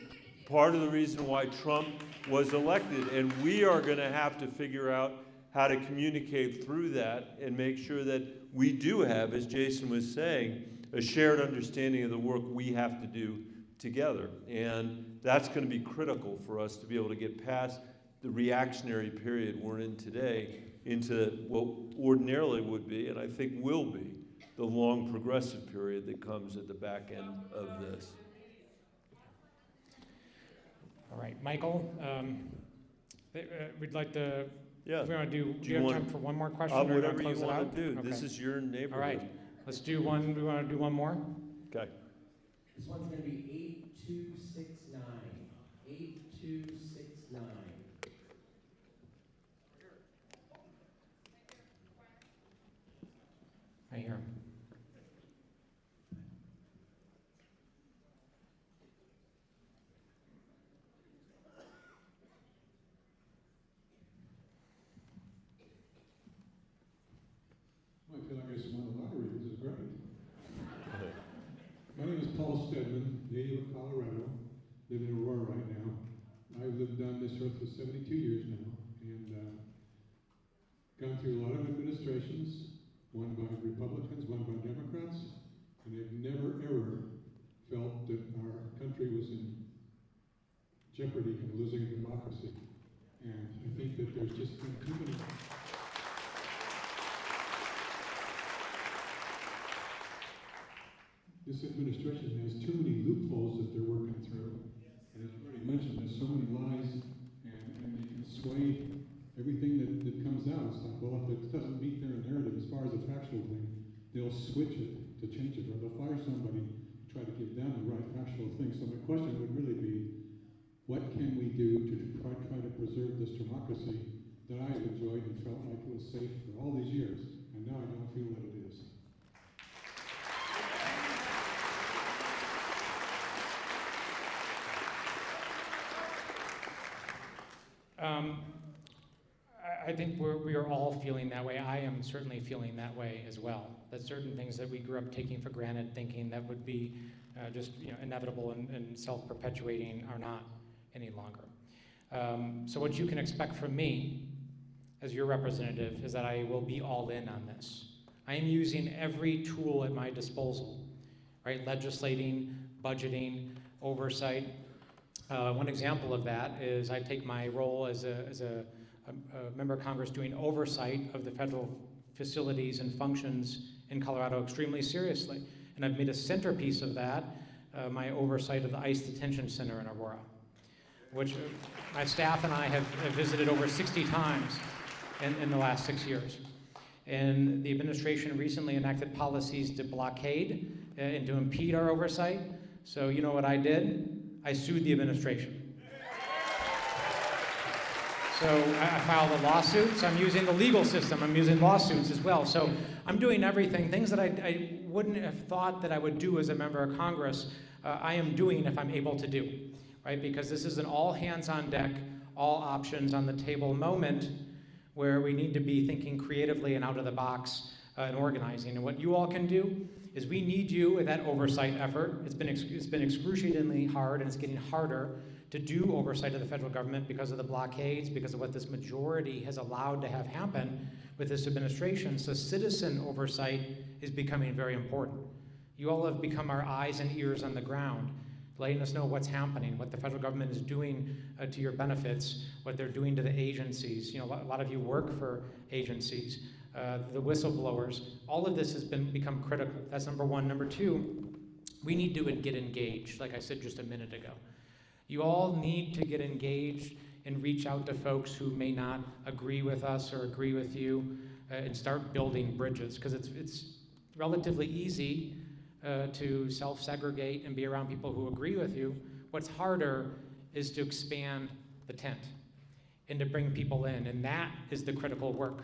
why Trump was elected. And we are going to have to figure out how to communicate through that and make sure that we do have, as Jason was saying, a shared understanding of the work we have to do together. And that's going to be critical for us to be able to get past the reactionary period we're in today into what ordinarily would be, and I think will be, the long progressive period that comes at the back end of this. All right, Michael, we'd like to, Yeah. we want to do you have time for one more question? or Whatever close you it want out? to do. Okay. This is your neighborhood. All right, let's do one. We want to do one more? Okay. This one's going to be 8269. 8269. native of Colorado, live in Aurora right now. I've lived on this earth for 72 years now, and gone through a lot of administrations, one by Republicans, one by Democrats, and I've never ever felt that our country was in jeopardy of losing democracy. And I think that there's just been too many. This administration has too many loopholes that they're working through. And as you already mentioned, there's so many lies, and they can sway everything that comes out. It's like, well, if it doesn't meet their narrative as far as a factual thing, they'll switch it to change it, or they'll fire somebody to try to give them the right factual thing. So my question would really be, what can we do to try to preserve this democracy that I have enjoyed and felt like it was safe for all these years, and now I don't feel that it is? I think we are all feeling that way. I am certainly feeling that way as well. That certain things that we grew up taking for granted, thinking that would be just inevitable and self-perpetuating, are not any longer. So what you can expect from me as your representative is that I will be all in on this. I am using every tool at my disposal, right? Legislating, budgeting, oversight. One example of that is I take my role as a member of Congress doing oversight of the federal facilities and functions in Colorado extremely seriously. And I've made a centerpiece of that my oversight of the ICE Detention Center in Aurora, which my staff and I have visited over 60 times in the last 6 years. And the administration recently enacted policies to blockade and to impede our oversight. So you know what I did? I sued the administration. So I filed a lawsuit, so I'm using the legal system, I'm using lawsuits as well. So I'm doing everything, things that I wouldn't have thought that I would do as a member of Congress, I am doing if I'm able to do, right? Because this is an all hands on deck, all options on the table moment where we need to be thinking creatively and out of the box and organizing. And what you all can do is we need you in that oversight effort. It's been excruciatingly hard, and it's getting harder to do oversight of the federal government because of the blockades, because of what this majority has allowed to have happen with this administration. So citizen oversight is becoming very important. You all have become our eyes and ears on the ground, letting us know what's happening, what the federal government is doing to your benefits, what they're doing to the agencies. You know, a lot of you work for agencies, the whistleblowers. All of this has become critical. That's number one. Number two, we need to get engaged, like I said just a minute ago. You all need to get engaged and reach out to folks who may not agree with us or agree with you and start building bridges, because it's relatively easy to self-segregate and be around people who agree with you. What's harder is to expand the tent and to bring people in, and that is the critical work.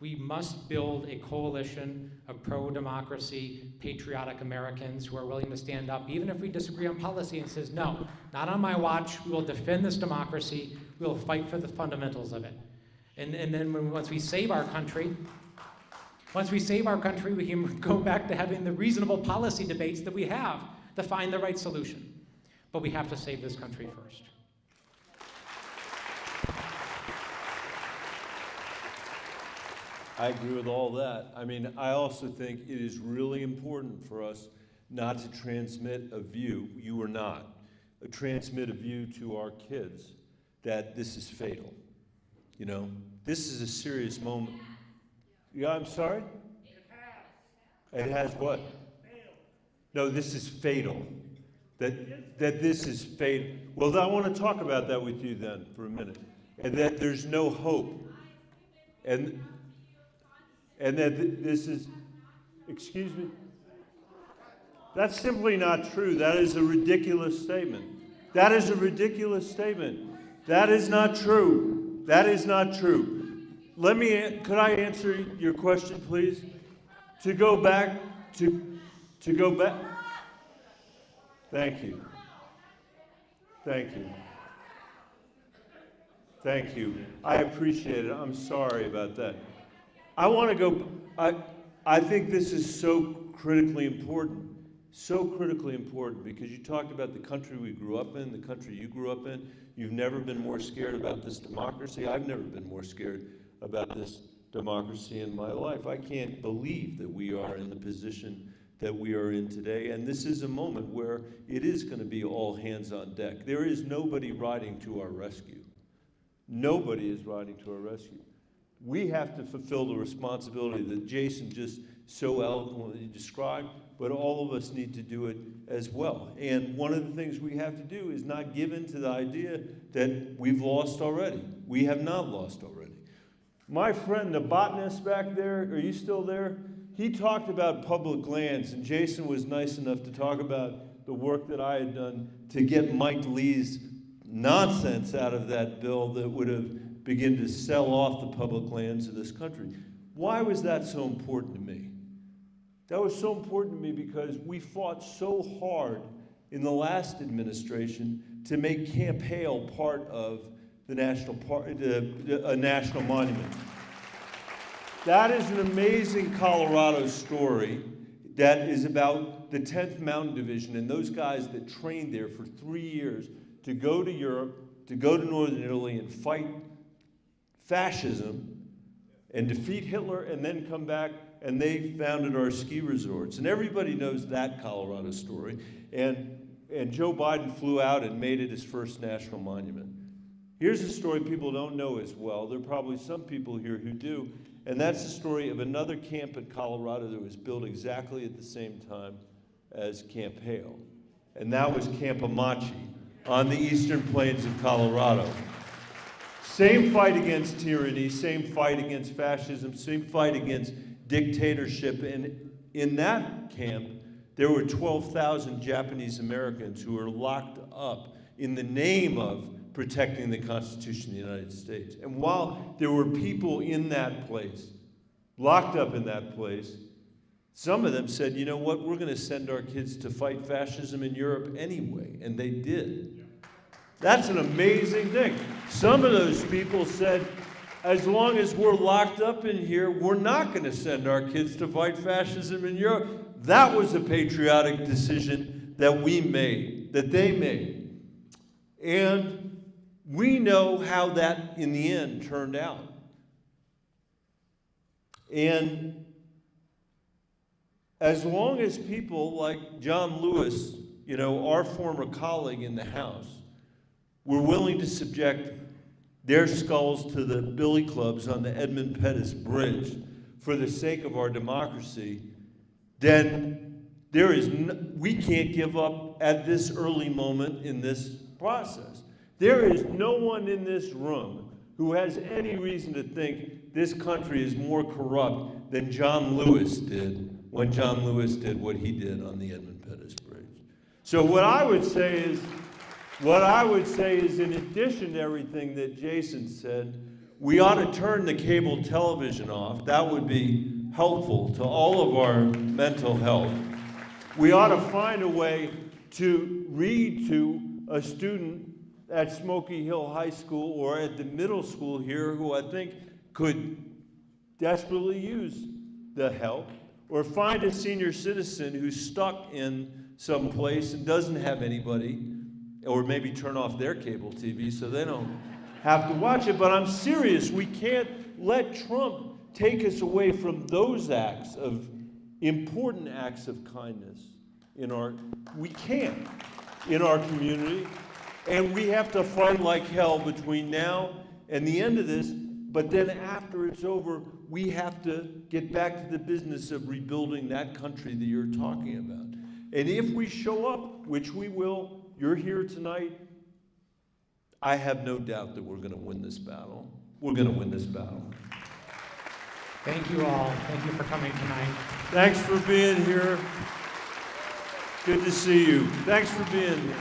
We must build a coalition of pro-democracy, patriotic Americans who are willing to stand up, even if we disagree on policy, and says, no, not on my watch, we will defend this democracy, we will fight for the fundamentals of it. And then once we save our country, we can go back to having the reasonable policy debates that we have to find the right solution. But we have to save this country first. I agree with all that. I mean, I also think it is really important for us not to transmit a view, you or not, transmit a view to our kids that this is fatal. You know, this is a serious moment. Yeah, I'm sorry? It has what? No, this is fatal. That this is fatal. Well, I want to talk about that with you then for a minute. And that there's no hope. And that this is, excuse me? That's simply not true. That is a ridiculous statement. That is a ridiculous statement. That is not true. That is not true. Could I answer your question, please? To go back. Thank you. Thank you. Thank you. I appreciate it. I'm sorry about that. I want to go, I think this is so critically important. so critically important, because you talked about the country we grew up in, the country you grew up in. You've never been more scared about this democracy. I've never been more scared about this democracy in my life. I can't believe that we are in the position that we are in today, and this is a moment where it is going to be all hands on deck. There is nobody riding to our rescue. Nobody is riding to our rescue. We have to fulfill the responsibility that Jason just so eloquently described, but all of us need to do it as well. And one of the things we have to do is not give in to the idea that we've lost already. We have not lost already. My friend, the botanist back there, are you still there? He talked about public lands, and Jason was nice enough to talk about the work that I had done to get Mike Lee's nonsense out of that bill that would have begun to sell off the public lands of this country. Why was that so important to me? That was so important to me because we fought so hard in the last administration to make Camp Hale part of the a national monument. That is an amazing Colorado story that is about the 10th Mountain Division and those guys that trained there for 3 years to go to Europe, to go to Northern Italy and fight fascism and defeat Hitler and then come back, and they founded our ski resorts. And everybody knows that Colorado story. And Joe Biden flew out and made it his first national monument. Here's a story people don't know as well. There are probably some people here who do. And that's the story of another camp in Colorado that was built exactly at the same time as Camp Hale. And that was Camp Amache on the eastern plains of Colorado. Same fight against tyranny, same fight against fascism, same fight against dictatorship. And in that camp, there were 12,000 Japanese Americans who were locked up in the name of protecting the Constitution of the United States. And while there were people in that place, locked up in that place, some of them said, you know what, we're going to send our kids to fight fascism in Europe anyway. And they did. That's an amazing thing. Some of those people said, as long as we're locked up in here, we're not going to send our kids to fight fascism in Europe. That was a patriotic decision that we made, that they made. And we know how that, in the end, turned out. And as long as people like John Lewis, you know, our former colleague in the House, were willing to subject their skulls to the billy clubs on the Edmund Pettus Bridge for the sake of our democracy, then we can't give up at this early moment in this process. There is no one in this room who has any reason to think this country is more corrupt than John Lewis did when John Lewis did what he did on the Edmund Pettus Bridge. So what I would say is, in addition to everything that Jason said, we ought to turn the cable television off. That would be helpful to all of our mental health. We ought to find a way to read to a student at Smoky Hill High School or at the middle school here who I think could desperately use the help, or find a senior citizen who's stuck in some place and doesn't have anybody, or maybe turn off their cable TV so they don't have to watch it. But I'm serious, we can't let Trump take us away from those acts of important acts of kindness in our community. And we have to fight like hell between now and the end of this, but then after it's over, we have to get back to the business of rebuilding that country that you're talking about. And if we show up, which we will, you're here tonight, I have no doubt that we're going to win this battle. We're going to win this battle. Thank you all. Thank you for coming tonight. Thanks for being here. Good to see you. Thanks for being here.